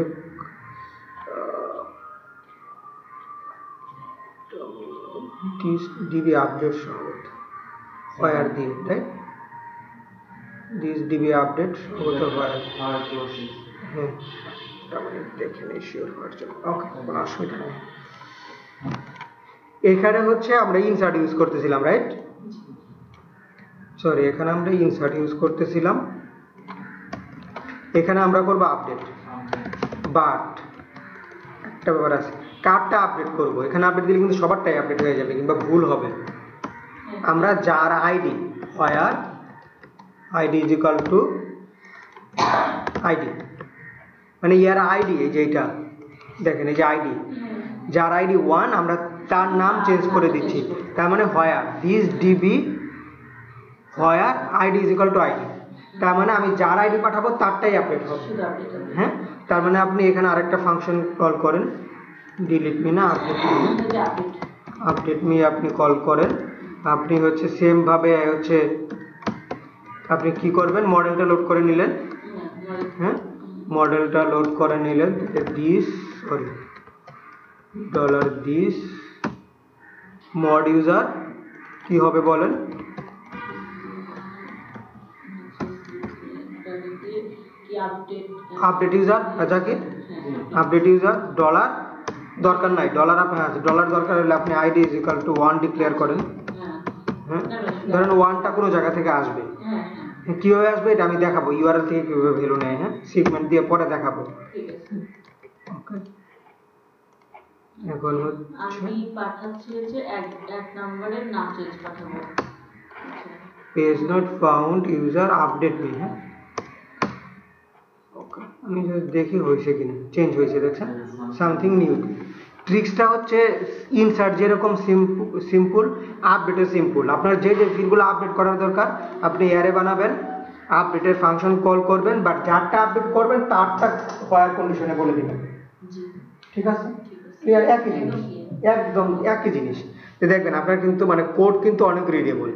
db update সম্ভবত where দিয়ে, right, this db update সম্ভবত where, হ্যাঁ তাহলে দেখে নেই শিওর হওয়ার জন্য, ওকে কোনো অসুবিধা নেই। এখানে হচ্ছে আমরা ইনসার্ট ইউজ করতেছিলাম, রাইট, সরি এখানে আমরা ইনসার্ট ইউজ করতেছিলাম, এখানে আমরা করব আপডেট। বাট একটা ব্যাপার আছে, কার্ডটা আপডেট করব, এখানে আপডেট দিলে কিন্তু সবারটাই আপডেট হয়ে যাবে কিংবা ভুল হবে। আমরা যার ID, where id is equal to id, মানে ইয়ার আইডি, এই যে এটা দেখেন, এই যে আইডি, যার আইডি 1 আমরা তার নাম চেঞ্জ করে দিচ্ছি, তার মানে where this db where id is equal to id, তার মানে আমি যার আইডি পাঠাবো তারটাই আপডেট হবে। হ্যাঁ তার মানে আপনি এখানে আরেকটা ফাংশন কল করেন, ডিলিট মি না আপডেট মি আপনি কল করেন, আপনি হচ্ছে সেম ভাবে হচ্ছে আপনি কি করবেন, মডেলটা লোড করে নিলেন, হ্যাঁ মডেলটা লোড করে নিলেন, this sorry dollar this mod user কি হবে বলেন, আপডেট ইউজার, আচ্ছা কি আপডেট ইউজার ডলার দরকার নাই, ডলার আপনার আছে, ডলার দরকার হলে আপনি ID is equal two 1 declare করেন। হ্যাঁ ধরেন 1টা কোনো জায়গা থেকে আসবে, কিভাবে আসবে এটা আমি দেখাবো, ইউআরএল থেকে কিভাবে ভ্যালু নেয়, হ্যাঁ সেগমেন্ট দিয়ে পরে দেখাবো। ওকে এখন আমি পাঠাচ্ছি যে এক নম্বরের নাম চেঞ্জ পাঠাবো, page not found user update me, হ্যাঁ ওকে আমি যদি দেখি হয়েছে কিনা, চেঞ্জ হয়েছে দেখছেন, সামথিং নিউ। ট্রিক্সটা হচ্ছে ইনসার্ট যেরকম সিম্পল, আপডেটও সিম্পল। আপনার যে ফিল্ডগুলো আপডেট করার দরকার আপনি অ্যারে বানাবেন, আপডেটের ফাংশন কল করবেন, বাট যারটা আপডেট করবেন তারটা হোয়ার কন্ডিশনে বলে দিবেন, ঠিক আছে ক্লিয়ার, একই জিনিস, একদম একই জিনিস। দেখবেন আপনার কিন্তু মানে কোড কিন্তু অনেক রিডেবল।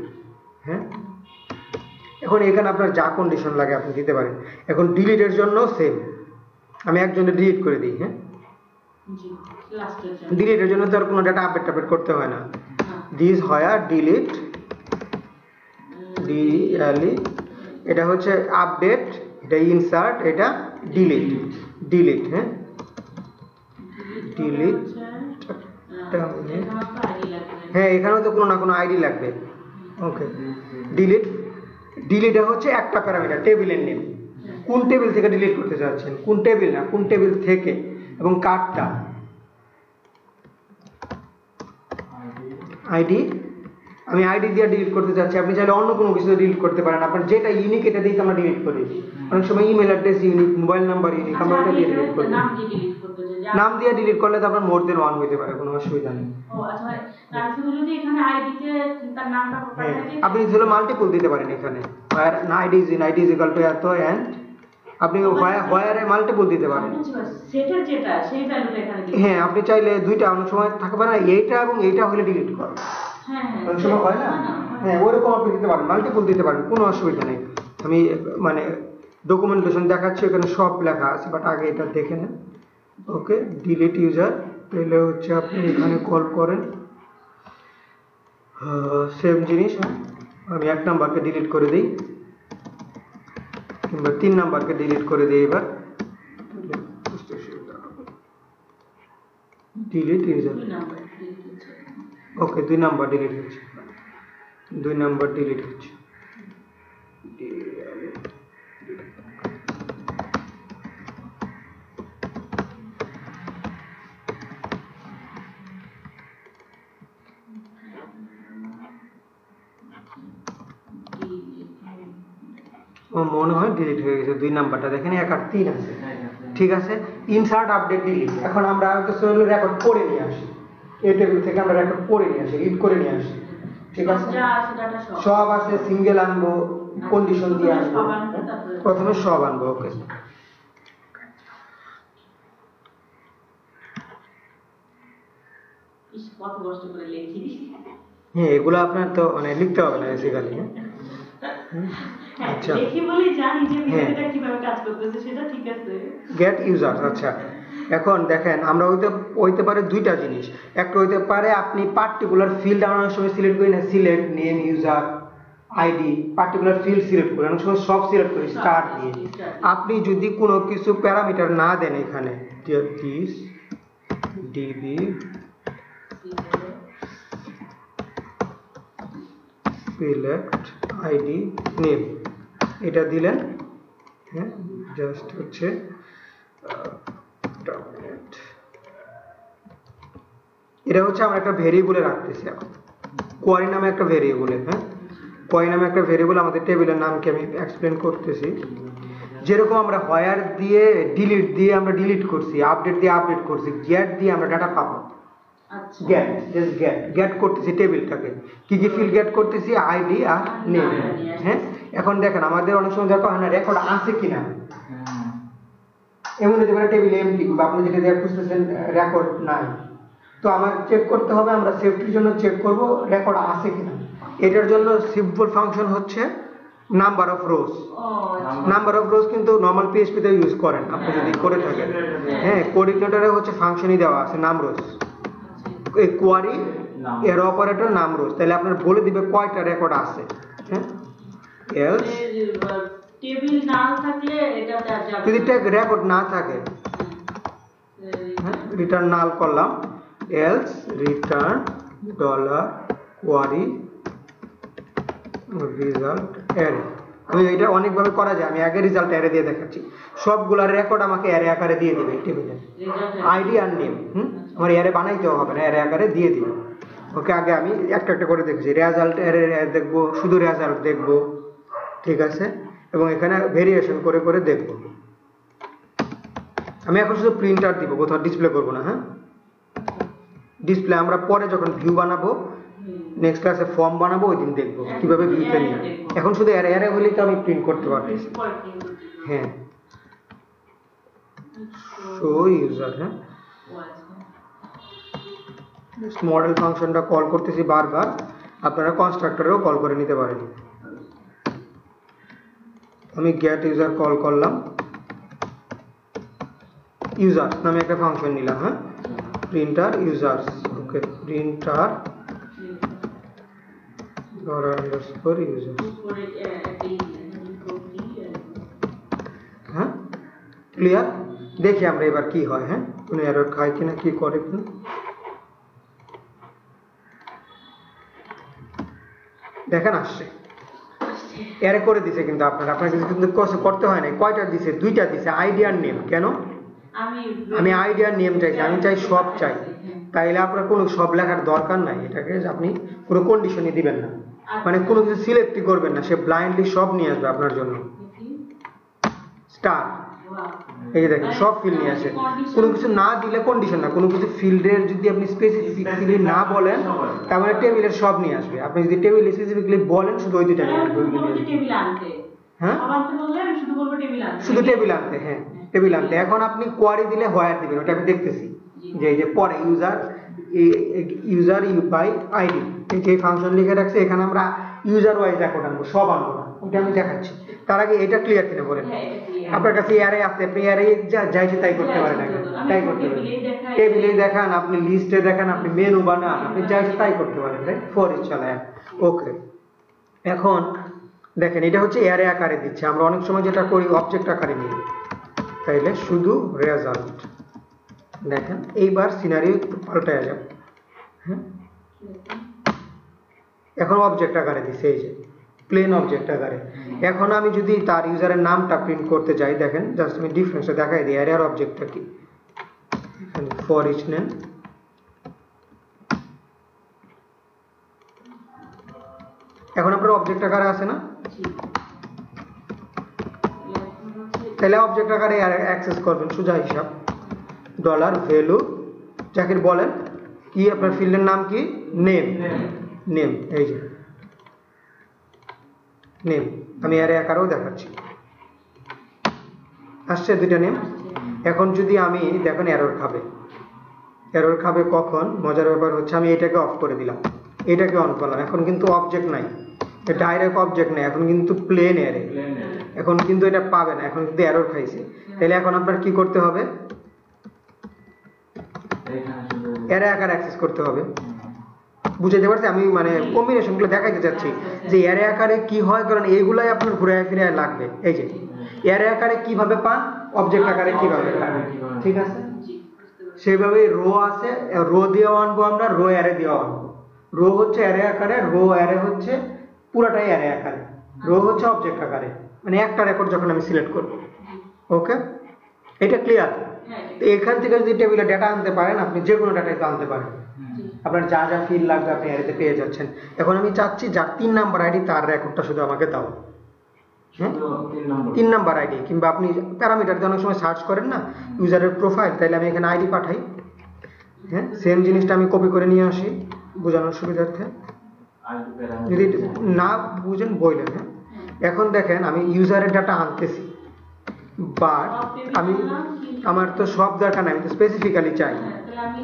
হ্যাঁ এখন এখানে আপনার যা কন্ডিশন লাগে আপনি দিতে পারেন। এখন ডিলিটের জন্য সেম, আমি একজনের ডিলিট করে দিই, হ্যাঁ ডিলিটের জন্য তো আর কোনো ডাটা আপডেট করতে হয় না, দিস হয় ডিলিট ডিএলই, এটা হচ্ছে আপডেট, এটা ইনসার্ট, এটা ডিলিট, ডিলিট, হ্যাঁ ডিলিট, হ্যাঁ এখানেও তো কোনো না কোনো আইডি লাগবে। ওকে ডিলিট, ডিলিটে হচ্ছে একটা প্যারামিটার, টেবিলের নেম, কোন টেবিল থেকে ডিলিট করতে চাচ্ছেন, কোন টেবিল না কোন টেবিল থেকে, এবং কার্ডটা আইডি আমি আইডি দিয়ে ডিলিট করতে চাচ্ছি, আপনি চাইলে অন্য কোনো কিছু ডিলিট করতে পারেন, আপনার যেটা ইউনিক এটা দিয়ে আমরা ডিলিট করি। অনেক সময় email address unique, mobile number unique, আমরা ওটা দিয়ে ডিলিট করি। নাম দিয়ে ডিলিট করলে তো আপনার মোর দেন ওয়ান হইতে পারে, কোনো অসুবিধা নেই। ও আচ্ছা, তাহলে যদি এখানে আইডি তে তার নামটা পাঠাই দিই, আপনি হলো মাল্টিপল দিতে পারেন এখানে, আর আইডি ইজ ইকুয়াল টু এত এন্ড আপনি হোয়ারে মাল্টিপল দিতে পারেন। সেটার যেটা সেই ভ্যালুটা এখানে দিই। হ্যাঁ, আপনি চাইলে দুইটা অনেক সময় থাকবে না, এইটা এবং এইটা হলে ডিলিট করো। হ্যাঁ অনেক সময় হয় না, হ্যাঁ ওরকম আপনি দিতে পারেন, মাল্টিপল দিতে পারেন, কোনো অসুবিধা নেই। আমি মানে ডকুমেন্টেশন দেখাচ্ছি, এখানে সব লেখা আছে, বাট আগে এটা দেখে নেন। ওকে, ডিলিট ইউজার পেলে হচ্ছে আপনি এখানে কল করেন, সেম জিনিস। আমি 1 নাম্বারকে ডিলিট করে দিই, কিংবা 3 নাম্বারকে ডিলিট করে দিই। এবার ডিলিট ইউজার, ওকে 2 নাম্বার ডিলিট হচ্ছে, 2 নাম্বার ডিলিট হচ্ছে। আমার মনে হয় ডিলিট হয়ে গেছে 2 নাম্বারটা, দেখেন 1 আর 3 আছে। ঠিক আছে, ইনসার্ট আপডেট ডিলিট। এখন আমরা রেকর্ড করে নিয়ে আসি, এই টেবিল থেকে আমরা রেকর্ড করে নিয়ে আসি, রিড করে নিয়ে আসি। ঠিক আছে, সব আছে, সিঙ্গেল আনবো, কন্ডিশন দিয়ে আনবো। প্রথমে সব আনবো। ওকে, কত কষ্ট করে লিখি। হ্যাঁ এগুলো আপনার তো মানে লিখতে হবে না বেসিক্যালি। আচ্ছা, দেখি বলি জানি যে ভিডিওটা কিভাবে কাজ করতেছে, সেটা ঠিক আছে। গেট ইউজার, আচ্ছা এখন দেখেন আমরা হইতে পারে দুইটা জিনিস। একটা হইতে পারে আপনি পার্টিকুলার ফিল্ড আনার সময় সিলেক্ট করি না, select name user ID, particular field select করি, অনেক সময় সব সিলেক্ট করি স্টার দিয়ে। আপনি যদি কোনো কিছু প্যারামিটার না দেন এখানে, this DB select ID name, এটা দিলেন। হ্যাঁ, জাস্ট হচ্ছে এটা হচ্ছে আমরা একটা ভেরিয়েবলে রাখতেছি। এখন কোয়ারি নামে একটা ভেরিয়েবলে, হ্যাঁ কোয়ারি নামে একটা ভেরিয়েবল, আমাদের টেবিলের নামকে আমি এক্সপ্লেন করতেছি। যেরকম আমরা হোয়ার দিয়ে ডিলিট দিয়ে আমরা ডিলিট করছি, আপডেট দিয়ে আপডেট করছি, গেট দিয়ে আমরা ডাটা পাবো। গেট, জাস্ট গেট করতেছি টেবিলটাকে, কি কি ফিল্ড গেট করতেছি, আইডি আর নেম। হ্যাঁ, এখন দেখেন আমাদের অনেক সময় দরকার হয় না রেকর্ড আছে কিনা, এমন হতে পারে টেবিল এমটি বা আপনি যেটা দিয়ে খুঁজতেছেন রেকর্ড নাই, তো আমার চেক করতে হবে, আমরা সেফটির জন্য চেক করব রেকর্ড আছে কিনা। এটার জন্য সিম্পল ফাংশন হচ্ছে number of rows. Number of rows কিন্তু নরমাল পিএইচপি তে ইউজ করেন আপনি যদি করে থাকেন। হ্যাঁ, কোঅর্ডিনেটরে হচ্ছে ফাংশনই দেওয়া আছে নাম রোজ, এই কোয়ারি এর অপারেটর নাম রোজ, তাহলে আপনার বলে দিবে কয়টা রেকর্ড আছে। হ্যাঁ, এলস টেবিল না থাকলে এটাতে যাবে, যদি রেকর্ড না থাকে, হ্যাঁ রিটার্ন নাল করলাম, else return dollar query result array. আমি এটা অনেকভাবে করা যায়, আমি আগে রেজাল্ট অ্যারে দিয়ে দেখাচ্ছি। সবগুলা রেকর্ড আমাকে অ্যারে আকারে দিয়ে দিবে টেবিলে, আইডি আর নেম। আমার অ্যারে বানাইতেও হবে না, অ্যারে আকারে দিয়ে দিবে। ওকে, আগে আমি একটা একটা করে দেখছি, রেজাল্ট অ্যারে দেখবো, শুধু রেজাল্ট দেখবো। ঠিক আছে, এবং এখানে ভেরিয়েশন করে করে দেখবো। আমি এখন শুধু প্রিন্টার দিব, কোথাও ডিসপ্লে করবো না। হ্যাঁ, ডিসপ্লে আমরা পরে যখন ভিউ বানাবো, নেক্সট ক্লাসে ফর্ম বানাবো, ওই দিন দেখবো কিভাবে ভিউতে নিয়ে। এখন শুধু অ্যারে অ্যারে হলেই তো আমি প্রিন্ট করতে পারবো। হ্যাঁ, শো ইউজার। হ্যাঁ, মডেল ফাংশনটা কল করতেছি বারবার, আপনারা কনস্ট্রাক্টরেও কল করে নিতে পারেন। আমি গেট ইউজার কল করলাম, ইউজার নামে একটা ফাংশন নিলাম। হ্যাঁ, প্রিন্টার ইউজার্স। ওকে, প্রিন্টার আন্ডারস্কোর ইউজার্স। হ্যাঁ, ক্লিয়ার? দেখি আমরা এবার কি হয়। হ্যাঁ, কোনো এরর খায় কিনা, কি করে কিনা। দেখেন আসছে, এর করে দিছে, কিন্তু আপনাকে কিন্তু করতে হয় না। কয়টা দিছে? 2টা দিছে, আইডি আর নেম। কেন? আমি আইডি আর নেম চাইছি, আমি চাই সব চাই। তাইলে আপনার কোনো সব লেখার দরকার নাই, এটাকে আপনি কোনো কন্ডিশনই দিবেন না, মানে কোনো কিছু সিলেক্টই করবেন না, সে ব্লাইন্ডলি সব নিয়ে আসবে আপনার জন্য। স্টার, এই যে দেখেন সব ফিল্ড নিয়ে আসে, কোনো কিছু না দিলে কন্ডিশন না, কোনো কিছু ফিল্ডের যদি আপনি স্পেসিফিকলি না বলেন তার মানে টেবিলের সব নিয়ে আসবে। আপনি যদি টেবিল স্পেসিফিকলি বলেন শুধু ওই দুইটা নিয়ে আসবে, ওইগুলো নিয়ে আসবে। হ্যাঁ শুধু টেবিল আনতে, হ্যাঁ টেবিল আনতে। এখন আপনি কোয়ারি দিলে হোয়ার দিবেন, ওটা আমি দেখতেছি যে এই যে পরে ইউজার বাই আইডি, এই ফাংশন লিখে রাখছে, এখানে আমরা ইউজার ওয়াইজ রেকর্ড আনবো, সব আনবো না, ওটা আমি দেখাচ্ছি। তার আগে এটা ক্লিয়ার কিনা বলেন, আপনার কাছে অ্যারে আছে, আপনি অ্যারে যাইছে তাই করতে পারেন, তাই করতে পারেন, টেবিলে দেখান, আপনি লিস্টে দেখান, আপনি মেনু বানান, আপনি যাইছে তাই করতে পারেন, রাইট? ফর ইচ চালায়, ওকে। এখন দেখেন এটা হচ্ছে অ্যারে আকারে দিচ্ছে, আমরা অনেক সময় যেটা করি অবজেক্ট আকারে নিই, তাইলে শুধু রেজাল্ট দেখেন। এইবার সিনারিও একটু পাল্টায় যাবে, হ্যাঁ এখন অবজেক্ট আকারে দিচ্ছে, এই যে প্লেন অবজেক্ট আকারে। এখন আমি যদি তার ইউজারের নামটা প্রিন্ট করতে চাই, দেখেন জাস্ট আমি ডিফারেন্সটা দেখাই দিই, অ্যারে আর অবজেক্টটা কি, ফর ইচ নেম, এখন আপনার অবজেক্ট আকারে আছে না, তাহলে অবজেক্ট আকারে অ্যাক্সেস করবেন সোজা হিসাব, ডলার ভ্যালু যাকে বলেন কি, আপনার ফিল্ডের নাম কি, নেম, নেম, এই যে নেম, আমি অ্যারে আকারেও দেখাচ্ছি, আসছে দুইটা নেম। এখন যদি আমি দেখেন এরর খাবে, এরর খাবে কখন, মজার ব্যাপার হচ্ছে আমি এটাকে অফ করে দিলাম, এটাকে অন করলাম, এখন কিন্তু অবজেক্ট নাই, ডাইরেক্ট অবজেক্ট নাই, এখন কিন্তু প্লেন অ্যারে, এখন কিন্তু এটা পাবে না, এখন কিন্তু এরর খাইছে। তাহলে এখন আপনার কি করতে হবে, অ্যারে আকার অ্যাক্সেস করতে হবে। বুঝাতে পারছি আমি, মানে কম্বিনেশনগুলো দেখাইতে চাচ্ছি যে অ্যারে আকারে কি হয়, কারণ এইগুলাই আপনার ঘুরে ফিরে লাগবে। এই যে অ্যারে আকারে কিভাবে পান, অবজেক্ট আকারে কিভাবে পান, ঠিক আছে? সেইভাবে রো আছে, রো দিয়ে আনবো আমরা, রো অ্যারে দিয়ে আনবো। রো হচ্ছে অ্যারে আকারে, রো অ্যারে হচ্ছে পুরাটাই অ্যারে আকারে, রো হচ্ছে অবজেক্ট আকারে, মানে একটা রেকর্ড যখন আমি সিলেক্ট করব। ওকে, এটা ক্লিয়ার? এখান থেকে যদি টেবিলে ডেটা আনতে পারেন, আপনি যে কোনো ডাটাই তো আনতে পারেন, আপনার যা যা ফিল লাগবে আপনি অ্যারেতে পেয়ে যাচ্ছেন। এখন আমি চাচ্ছি যার 3 নাম্বার আইডি তার রেকর্ডটা শুধু আমাকে দাও, হ্যাঁ 3 নাম্বার আইডি, কিংবা আপনি প্যারামিটার দিয়ে অনেক সময় সার্চ করেন না ইউজারের প্রোফাইল, তাইলে আমি এখানে আইডি পাঠাই, হ্যাঁ সেম জিনিসটা আমি কপি করে নিয়ে আসি বোঝানোর সুবিধার্থে, যদি না বুঝেন বললেন। হ্যাঁ এখন দেখেন আমি ইউজারের ডাটা আনতেছি, বাট আমি আমার তো সব দরকার নাই, আমি তো স্পেসিফিক্যালি চাই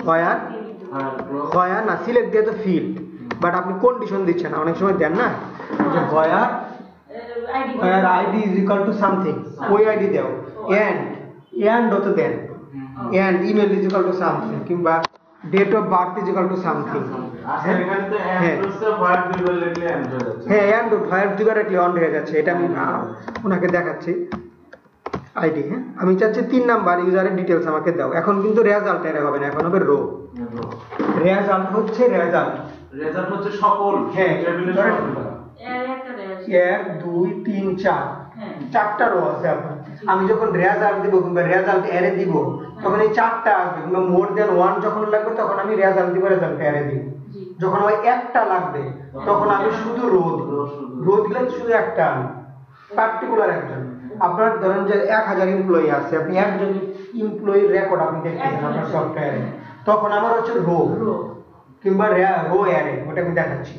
হোয়ার না, সিলেক্ট দিয়ে তো ফিল্ড, বাট আপনি কন্ডিশন দিচ্ছেন না, অনেক সময় দেন না যে where ID is equal to something, ওই আইডি দাও, এন্ড তো দেন, and email is equal to something, কিংবা date of birth is equal to something. হ্যাঁ এন্ড হোয়ার ডিরেক্টলি অন হয়ে যাচ্ছে, এটা আমি ওনাকে দেখাচ্ছি আইডি। হ্যাঁ আমি চাচ্ছি 3 নাম্বার ইউজারের ডিটেলস আমাকে দাও। এখন কিন্তু রেজাল্ট এর হবে না, এখন হবে রো। রেজাল্ট হচ্ছে রেজাল্ট হচ্ছে সকল, হ্যাঁ টেবিলের সকল, 1 2 3 4 চারটা রো আছে আপনার। আমি যখন রেজাল্ট দিব কিংবা রেজাল্ট অ্যারে দিব তখন এই চারটা আসবে, কিংবা মোর দ্যান 1 যখন লাগবে তখন আমি রেজাল্ট দিব, রেজাল্ট অ্যারে দিব। যখন ওই একটা লাগবে তখন আমি শুধু রো দিব, রো দিলে শুধু একটা পার্টিকুলার একজন। আপনার ধরেন যে 1000 এমপ্লয়ি আছে, আপনি একজন এমপ্লয়ির রেকর্ড আপনি দেখতেছেন আপনার সফটওয়্যারে, তখন আমার হচ্ছে রো কিংবা রো অ্যারে, ওটা আমি দেখাচ্ছি।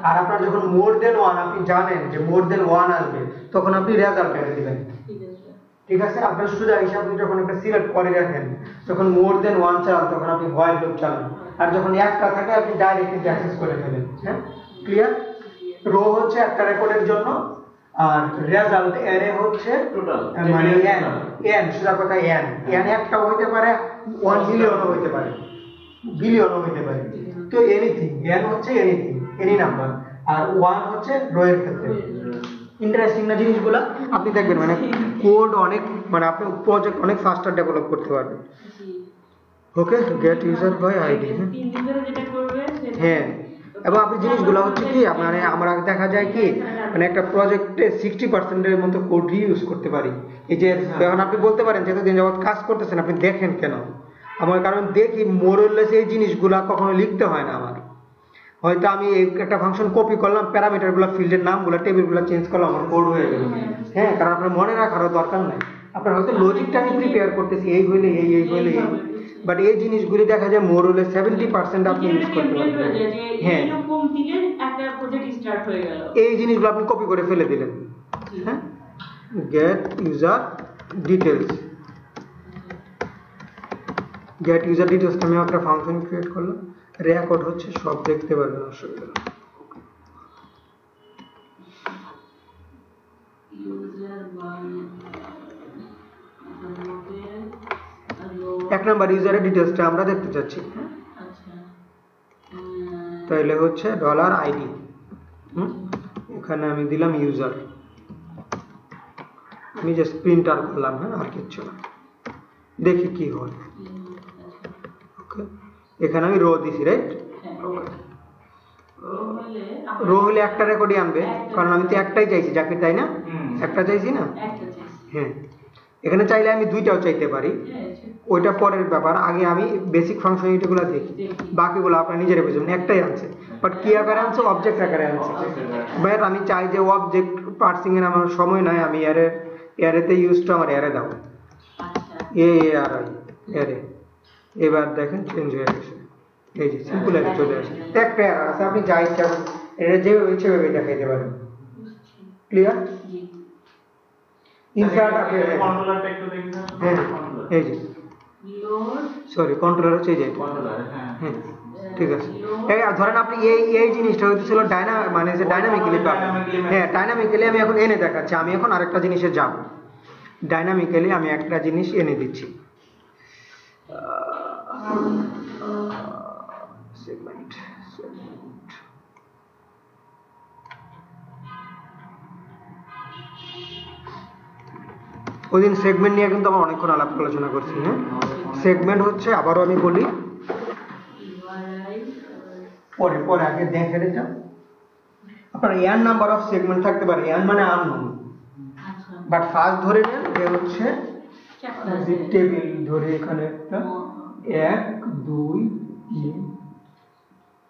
আর আপনার যখন মোর দেন 1 আপনি জানেন যে মোর দেন 1 আসবে, তখন আপনি রেজাল্ট অ্যারে দিবেন, ঠিক আছে? আপনার সুবিধা হিসাবে আপনি যখন একটা সিলেক্ট করে রাখেন, যখন মোর দেন 1 চালান তখন আপনি হোয়াইল লুপ চালান, আর যখন একটা থাকে আপনি ডাইরেক্টলি অ্যাক্সেস করে ফেলেন। হ্যাঁ ক্লিয়ার? রো হচ্ছে একটা রেকর্ডের জন্য, আর রেজাল্ট অ্যারে হচ্ছে টোটাল, মানে n সোজা কথা n একটাও হইতে পারে, 1 মিলিয়নও হইতে পারে, বিলিয়নও হইতে পারে, তো এনিথিং, n হচ্ছে এনিথিং, এনি নাম্বার, আর 1 হচ্ছে রো এর ক্ষেত্রে। ইন্টারেস্টিং না জিনিসগুলো? আপনি দেখবেন মানে কোড অনেক, মানে আপনি প্রজেক্ট অনেক ফাস্টার ডেভেলপ করতে পারবেন। ওকে, গেট ইউজার বাই আইডি। হ্যাঁ এবং আপনি জিনিসগুলো হচ্ছে কি আপনার, আমরা দেখা যায় কি মানে একটা প্রজেক্টে 60% এর মতো কোড রিইউজ করতে পারি। এই যে এখন আপনি বলতে পারেন যে এতদিন যাবত কাজ করতেছেন আপনি দেখেন কেন, আমার কারণ দেখি মোরলেস এই জিনিসগুলা কখনো লিখতে হয় না আমার, হয়তো আমি একটা ফাংশন কপি করলাম, প্যারামিটারগুলো, ফিল্ডের নামগুলো, টেবিলগুলো চেঞ্জ করলাম, আমার কোড হয়ে গেল। হ্যাঁ, কারণ আপনার মনে রাখারও দরকার নাই, আপনার হয়তো লজিকটা আমি প্রিপেয়ার করতেছি, এই হইলে এই হইলে এই, বাট এই জিনিসগুলি দেখা যায় মোরলেস 70% আপনি ইউজ করতে পারবেন। হ্যাঁ, এরকম দিলে একটা প্রজেক্ট স্টার্ট হয়ে গেল, এই জিনিসগুলো আপনি কপি করে ফেলে দিলেন। হ্যাঁ, get user details, get user details আমি একটা ফাংশন ক্রিয়েট করলাম, রেকর্ড হচ্ছে, সব দেখতে পারবেন, অসুবিধা নেই। এক নাম্বার ইউজারের ডিটেলসটা আমরা দেখতে চাচ্ছি, তাইলে হচ্ছে $id, এখানে আমি দিলাম ইউজার, আমি জাস্ট প্রিন্টার করলাম। হ্যাঁ, আর কিচ্ছু না, দেখি কি হয়। ওকে, এখানে আমি রো দিছি, রাইট? রো হলে একটা রেকর্ডই আনবে, কারণ আমি তো একটাই চাইছি, জাকির, তাই না? একটা চাইছি না? হ্যাঁ, এখানে চাইলে আমি দুইটাও চাইতে পারি, ওইটা পরের ব্যাপার, আগে আমি বেসিক ফাংশনালিটিগুলো দেখি, বাকিগুলো আপনারা নিজেরা বুঝবেন। একটাই আনছে, বাট কি আকারে আনছে? অবজেক্ট আকারে আনছে। বাট আমি চাই যে অবজেক্ট পার্সিং এর আমার সময় নাই, আমি অ্যারেতে ইউজটা আমার অ্যারে দাও, অ্যারে। এবার দেখেন চেঞ্জ হয়ে গেছে, এই যে সিম্পল অ্যারে চলে আসে, একটা অ্যারে আছে, আপনি যা ইচ্ছা এটা যেভাবে ইচ্ছে ভাবে দেখাইতে পারেন। ক্লিয়ার? ইনসার্ট আপনি কন্ট্রোলারটা একটু দেখুন। হ্যাঁ, এই যে সরি, কন্ট্রোলার হচ্ছে এই যে, কন্ট্রোলার, হ্যাঁ, ঠিক আছে। ধরেন আপনি এই জিনিসটা হইতেছিল মানে যে ডাইনামিক্যালি, হ্যাঁ, ডাইনামিক্যালি আমি এখন এনে দেখাচ্ছি, আমি এখন আরেকটা জিনিসে যাব, ডাইনামিক্যালি আমি একটা জিনিস এনে দিচ্ছি। সেগমেন্ট, ওইদিন সেগমেন্ট নিয়ে কিন্তু আমরা অনেকক্ষণ আলাপ আলোচনা করছি। হ্যাঁ, সেগমেন্ট হচ্ছে, আবারও আমি বলি, পরে আগে দেখেন এটা, আপনার n নাম্বার অফ সেগমেন্ট থাকতে পারে, n মানে আননোন, বাট ফার্স্ট ধরে নেন যে হচ্ছে টেবিল ধরে এখানে একটা 1 2 3,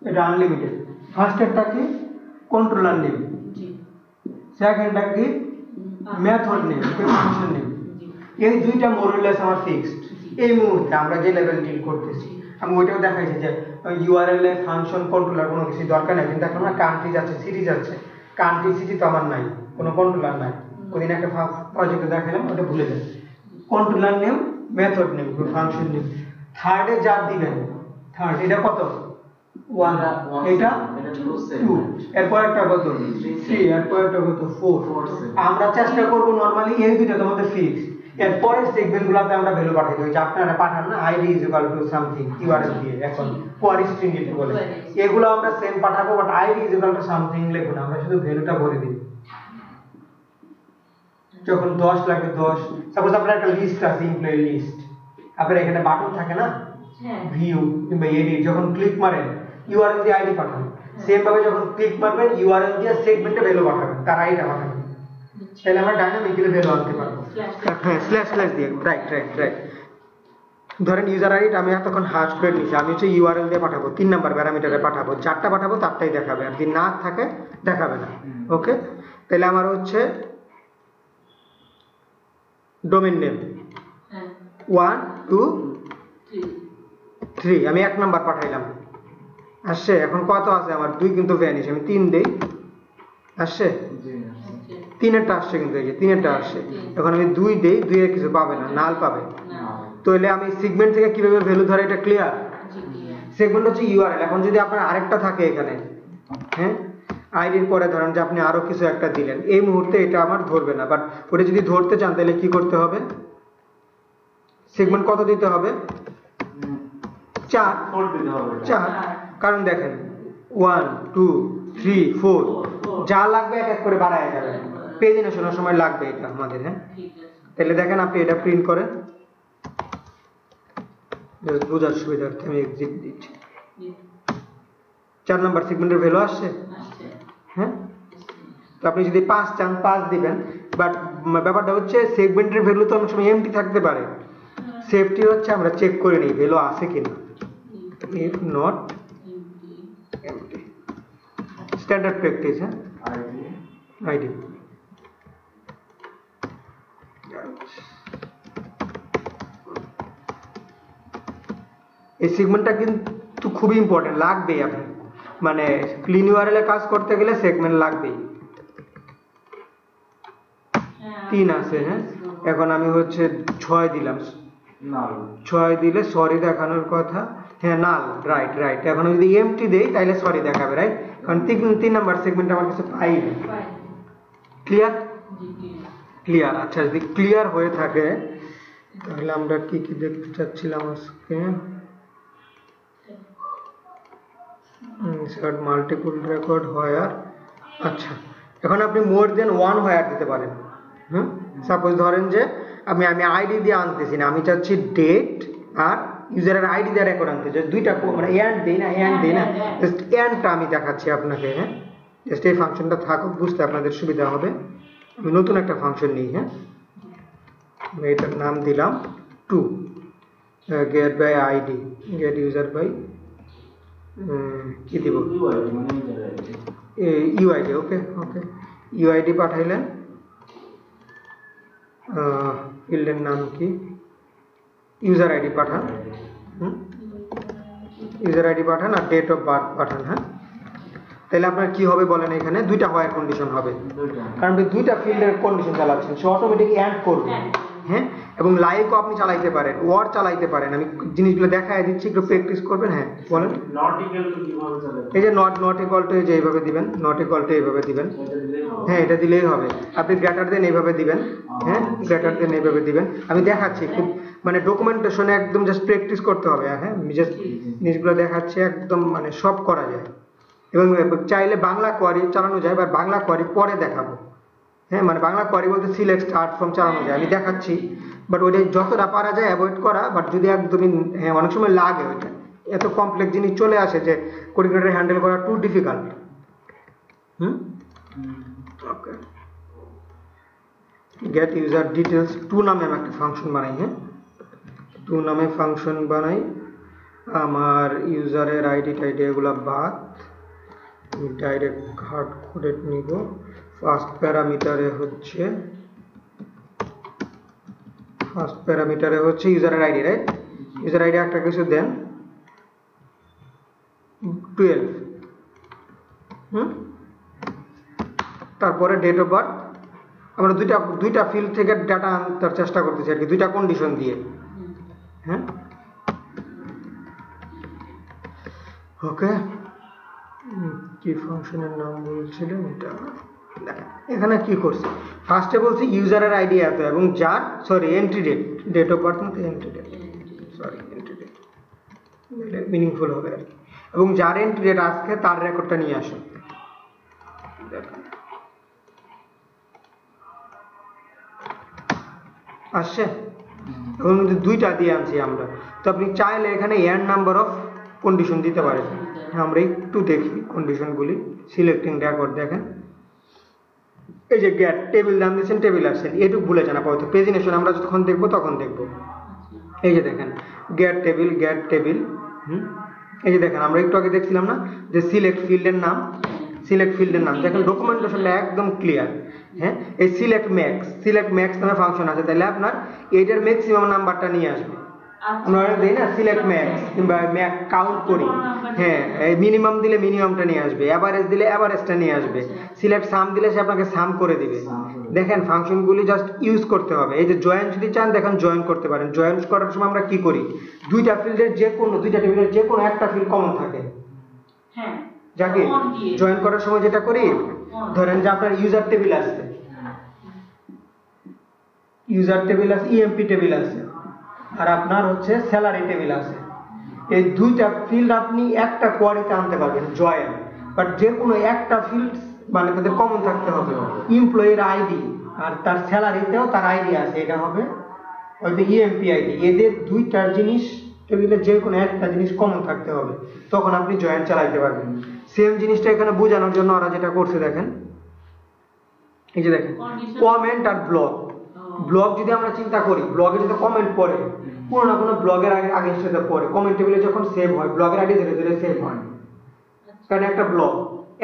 এটা আনলিমিটেড। ফার্স্টেরটা কি? কন্ট্রোলার নেম, সেকেন্ডটা কি? Method name, function name. এই দুইটা মোরলেস আমার ফিক্সড। এই মুহূর্তে আমরা যে লেভেল ডিল করতেছি, আমি ওইটাও দেখাইছি যে ইউআরএল এ ফাংশন কন্ট্রোলার কোনো কিছু দরকার নেই, কিন্তু এখন কান্ট্রি যাচ্ছে, সিটি যাচ্ছে, কান্ট্রি সিটি তো আমার নাই, কোনো কন্ট্রোলার নাই। ওইদিন একটা প্রজেক্টে দেখালাম, ওটা ভুলে যান। Controller name, method name, function name. থার্ডে যা দিবেন, থার্ড এটা কত? 1, এটা 2, এরপর একটা কত? 3, এরপর একটা কত? 4। আমরা চেষ্টা করব নরমালি এই দুইটা তোমাদের ফিক্স, এরপরে সেগমেন্টগুলোতে আমরা ভ্যালু পাঠিয়ে দেব, যে আপনারা পাঠান না id = সামথিং কিওয়ার্ড দিয়ে, এখন কোয়ারি স্ট্রিং যেটা বলে, এগুলো আমরা সেম পাঠাবো, বাট id = সামথিং লিখুন, আমরা শুধু ভ্যালুটা ভরে দিই। যখন 10 লাগবে 10, সাপোজ আপনার একটা লিস্ট আছে, এমপ্লয়ি লিস্ট, আপনার এখানে বাটন থাকে না, ভিউ কিংবা এডিট, যখন ক্লিক মারেন ইউআরএল দিয়ে আইডি পাঠান, সেম ভাবে যখন ক্লিক মারবেন ইউআরএল দিয়ে সেগমেন্টে ভ্যালু পাঠাবেন, তার আইডিটা পাঠাবেন, তাহলে আমরা ডাইনামিক্যালি ভ্যালু আনতে পারবো। হ্যাঁ, স্ল্যাশ দিয়ে, রাইট। ধরেন ইউজার আইডি আমি এতক্ষণ হাশ করে নিয়েছি, আমি হচ্ছে ইউআরএল দিয়ে পাঠাবো, 3 নাম্বার প্যারামিটারে পাঠাবো, চারটা পাঠাবো, তারটাই দেখাবে, আর যদি না থাকে দেখাবে না। ওকে, তাহলে আমার হচ্ছে ডোমেইন নেম 1 2 3, আমি 1 নাম্বার পাঠাইলাম, আসছে। এখন কত আছে আমার? 2 কিন্তু ভ্যানিশ, আমি 3 দেই, আসছে 3এরটা আসছে, কিন্তু এই যে 3এরটা আসছে। এখন আমি 2 দেই, 2 এর কিছু পাবে না, নাল পাবে। তাহলে আমি সেগমেন্ট থেকে কিভাবে ভ্যালু ধরে, এটা ক্লিয়ার? সেগমেন্ট হচ্ছে ইউআরএল। এখন যদি আপনার আরেকটা থাকে এখানে, হ্যাঁ, আইডির পরে ধরেন যে আপনি আরো কিছু একটা দিলেন, এই মুহূর্তে এটা আমার ধরবে না, বাট ওটা যদি ধরতে চান তাহলে কি করতে হবে? সেগমেন্ট কত দিতে হবে? 4 দিতে হবে। 4, কারণ দেখেন 1 2 3 4 যা লাগবে এক এক করে বাড়ায় যাবে, প্রেজেন্টেশনের সময় লাগবে এটা আমাদের। হ্যাঁ, তাহলে দেখেন আপনি এটা প্রিন্ট করেন, বোঝার সুবিধার্থে আমি এক্সিট দিচ্ছি। 4 নাম্বার সেগমেন্টের ভ্যালু আসছে। হ্যাঁ, তো আপনি যদি 5 চান 5 দিবেন, বাট ব্যাপারটা হচ্ছে সেগমেন্টের ভ্যালু তো অনেক সময় এমটি থাকতে পারে, সেফটি হচ্ছে আমরা চেক করে নিই ভ্যালু আছে কিনা, if not empty, standard practice. হ্যাঁ, আইডি এই সেগমেন্টটা কিন্তু খুবই ইম্পর্টেন্ট, লাগবেই আপনি মানে ক্লিন ইউআরএল এ কাজ করতে গেলে সেগমেন্ট লাগবেই। 3 আছে। হ্যাঁ, এখন আমি হচ্ছে 6 দিলাম, 6 দিলে সরি দেখানোর কথা। হ্যাঁ, নাল, রাইট রাইট। এখন যদি এমটি দেই তাহলে সরি দেখাবে, রাইট? কারণ 3 নাম্বার সেগমেন্ট আমার কাছে পাই না। ক্লিয়ার? ক্লিয়ার। আচ্ছা, যদি ক্লিয়ার হয়ে থাকে তাহলে আমরা কি কি দেখতে চাচ্ছিলাম আজকে? ইনসার্ট মাল্টিপল রেকর্ড হোয়ার। আচ্ছা, এখন আপনি মোর দেন 1 হোয়ার দিতে পারেন। সাপোজ ধরেন যে আমি আইডি দিয়ে আনতেছি না, আমি চাচ্ছি ডেট আর ইউজারের আইডি দিয়ে রেকর্ড আনতে, যে দুইটা মানে এন্ড দেই না, জাস্ট এন্ডটা আমি দেখাচ্ছি আপনাকে। হ্যাঁ, জাস্ট এই ফাংশনটা থাকুক, বুঝতে আপনাদের সুবিধা হবে। আমি নতুন একটা ফাংশন নিই। হ্যাঁ, আমি এটার নাম দিলাম two, get by ID, get user by কি দিব, ইউআইডি। ওকে ওকে, ইউআইডি পাঠাইলেন, ফিল্ডের নাম কি, ইউজার আইডি পাঠান। ইউজার আইডি পাঠান আর ডেট অফ বার্থ পাঠান। হ্যাঁ, তাহলে আপনার কি হবে বলেন, এখানে দুইটা হোয়ার কন্ডিশন হবে, কারণ দুইটা ফিল্ডের কন্ডিশন চালাচ্ছেন, সে অটোমেটিক অ্যাড করবে। হ্যাঁ, এবং লাইভও আপনি চালাইতে পারেন, ওয়ার চালাইতে পারেন। আমি জিনিসগুলো দেখাই দিচ্ছি, একটু প্র্যাকটিস করবেন। হ্যাঁ, বলেন। এই যে নট ইকুয়াল টু, এই যে এইভাবে দিবেন, নট ইকুয়াল টু এইভাবে দিবেন। হ্যাঁ, এটা দিলেই হবে। আপনি গ্রেটার দেন এইভাবে দিবেন। হ্যাঁ, গ্রেটার দেন এইভাবে দিবেন। আমি দেখাচ্ছি, খুব মানে ডকুমেন্টেশনে একদম জাস্ট প্র্যাকটিস করতে হবে। হ্যাঁ, আমি জাস্ট জিনিসগুলো দেখাচ্ছি, একদম মানে সব করা যায়। এবং চাইলে বাংলা কোয়ারি চালানো যায়, বা বাংলা কোয়ারি পরে দেখাবো। হ্যাঁ, মানে বাংলা কোয়ারি বলতে সিলেক্ট স্টার্ট ফ্রম চালানো যায়, আমি দেখাচ্ছি। বাট ওইটা যতটা পারা যায় অ্যাভয়েড করা। বাট যদি একদমই, হ্যাঁ, অনেক সময় লাগে, ওইটা এত কমপ্লেক্স জিনিস চলে আসে যে কোঅর্ডিনেটর হ্যান্ডেল করা too difficult. Okay, get user details two নামে আমি একটা ফাংশন বানাই। হ্যাঁ, টু নামে ফাংশন বানাই। আমার ইউজারের আইডি টাইডি এগুলা বাদ, ডাইরেক্ট হার্ড কোডেড নিব। ফার্স্ট প্যারামিটারে হচ্ছে ইউজারের আইডি, রাইট? ইউজার আইডি একটা কিছু দেন, 12। তারপরে ডেট অফ বার্থ। আমরা দুইটা ফিল্ড থেকে ডাটা আনতে চেষ্টা করতেছি আর কি, দুইটা কন্ডিশন দিয়ে। হ্যাঁ, ওকে। কি ফাংশনের নাম বলছিলেন এটা? দেখেন এখানে কি করছি, ফার্স্টে বলছি ইউজারের আইডি এত, এবং যার এন্ট্রি ডেট অফ বার্থ মতো entry date, entry date meaningful হবে আর কি। এবং যার এন্ট্রি ডেট আজকে তার রেকর্ডটা নিয়ে আসুন। দেখেন আসছে। এবং দুইটা দিয়ে আনছি আমরা, তো আপনি চাইলে এখানে এন নাম্বার অফ কন্ডিশন দিতে পারেন। আমরা একটু দেখি কন্ডিশনগুলি। সিলেক্টিং রেকর্ড, দেখেন এই যে গেট টেবিল নাম দিয়েছেন, টেবিল আসছেন, এটুকু ভুলে যান আপাতত। পেজিনেশন আমরা যখন দেখবো তখন দেখবো। এই যে দেখেন গেট টেবিল। এই যে দেখেন আমরা একটু আগে দেখছিলাম না যে সিলেক্ট ফিল্ডের নাম, দেখেন ডকুমেন্টেশনটা একদম ক্লিয়ার। হ্যাঁ, এই সিলেক্ট ম্যাক্স নামে ফাংশন আছে, তাহলে আপনার এইটার ম্যাক্সিমাম নাম্বারটা নিয়ে আসবে। আমরা দেই না সিলেক্ট ম্যাক্স কিংবা ম্যাক কাউন্ট করি। হ্যাঁ, এই মিনিমাম দিলে মিনিমামটা নিয়ে আসবে, এভারেজ দিলে এভারেজটা নিয়ে আসবে, সিলেক্ট সাম দিলে সে আপনাকে সাম করে দিবে। দেখেন ফাংশনগুলি জাস্ট ইউজ করতে হবে। এই যে জয়েন যদি চান, দেখেন জয়েন করতে পারেন। জয়েন করার সময় আমরা কি করি, দুইটা টেবিলের যে কোনো একটা ফিল্ড কমন থাকে। হ্যাঁ, যাকে জয়েন করার সময় যেটা করি, ধরেন যে আপনার ইউজার টেবিল আছে, ইএমপি টেবিল আছে, আর আপনার হচ্ছে স্যালারি টেবিল আছে। এই দুইটা ফিল্ড আপনি একটা কোয়ারিতে আনতে পারবেন জয়েন, বাট যে কোনো একটা ফিল্ড মানে তাদের কমন থাকতে হবে। এমপ্লয়ির আইডি আর তার স্যালারিতেও তার আইডি আছে, এটা হবে হয়তো ইএমপি আইডি। এদের দুইটার জিনিস টেবিলে যে কোনো একটা জিনিস কমন থাকতে হবে, তখন আপনি জয়েন চালাইতে পারবেন। সেম জিনিসটা এখানে বোঝানোর জন্য ওরা যেটা করছে দেখেন, এই যে দেখেন কমেন্ট আর ব্লক। ব্লগ যদি আমরা চিন্তা করি, ব্লগে যদি কমেন্ট পড়ে, কোনো না কোনো ব্লগের আগে সাথে পড়ে, কমেন্ট টেবিলে যখন সেভ হয়, ব্লগের আগে ধীরে ধীরে সেভ হয়। কারণ একটা ব্লগ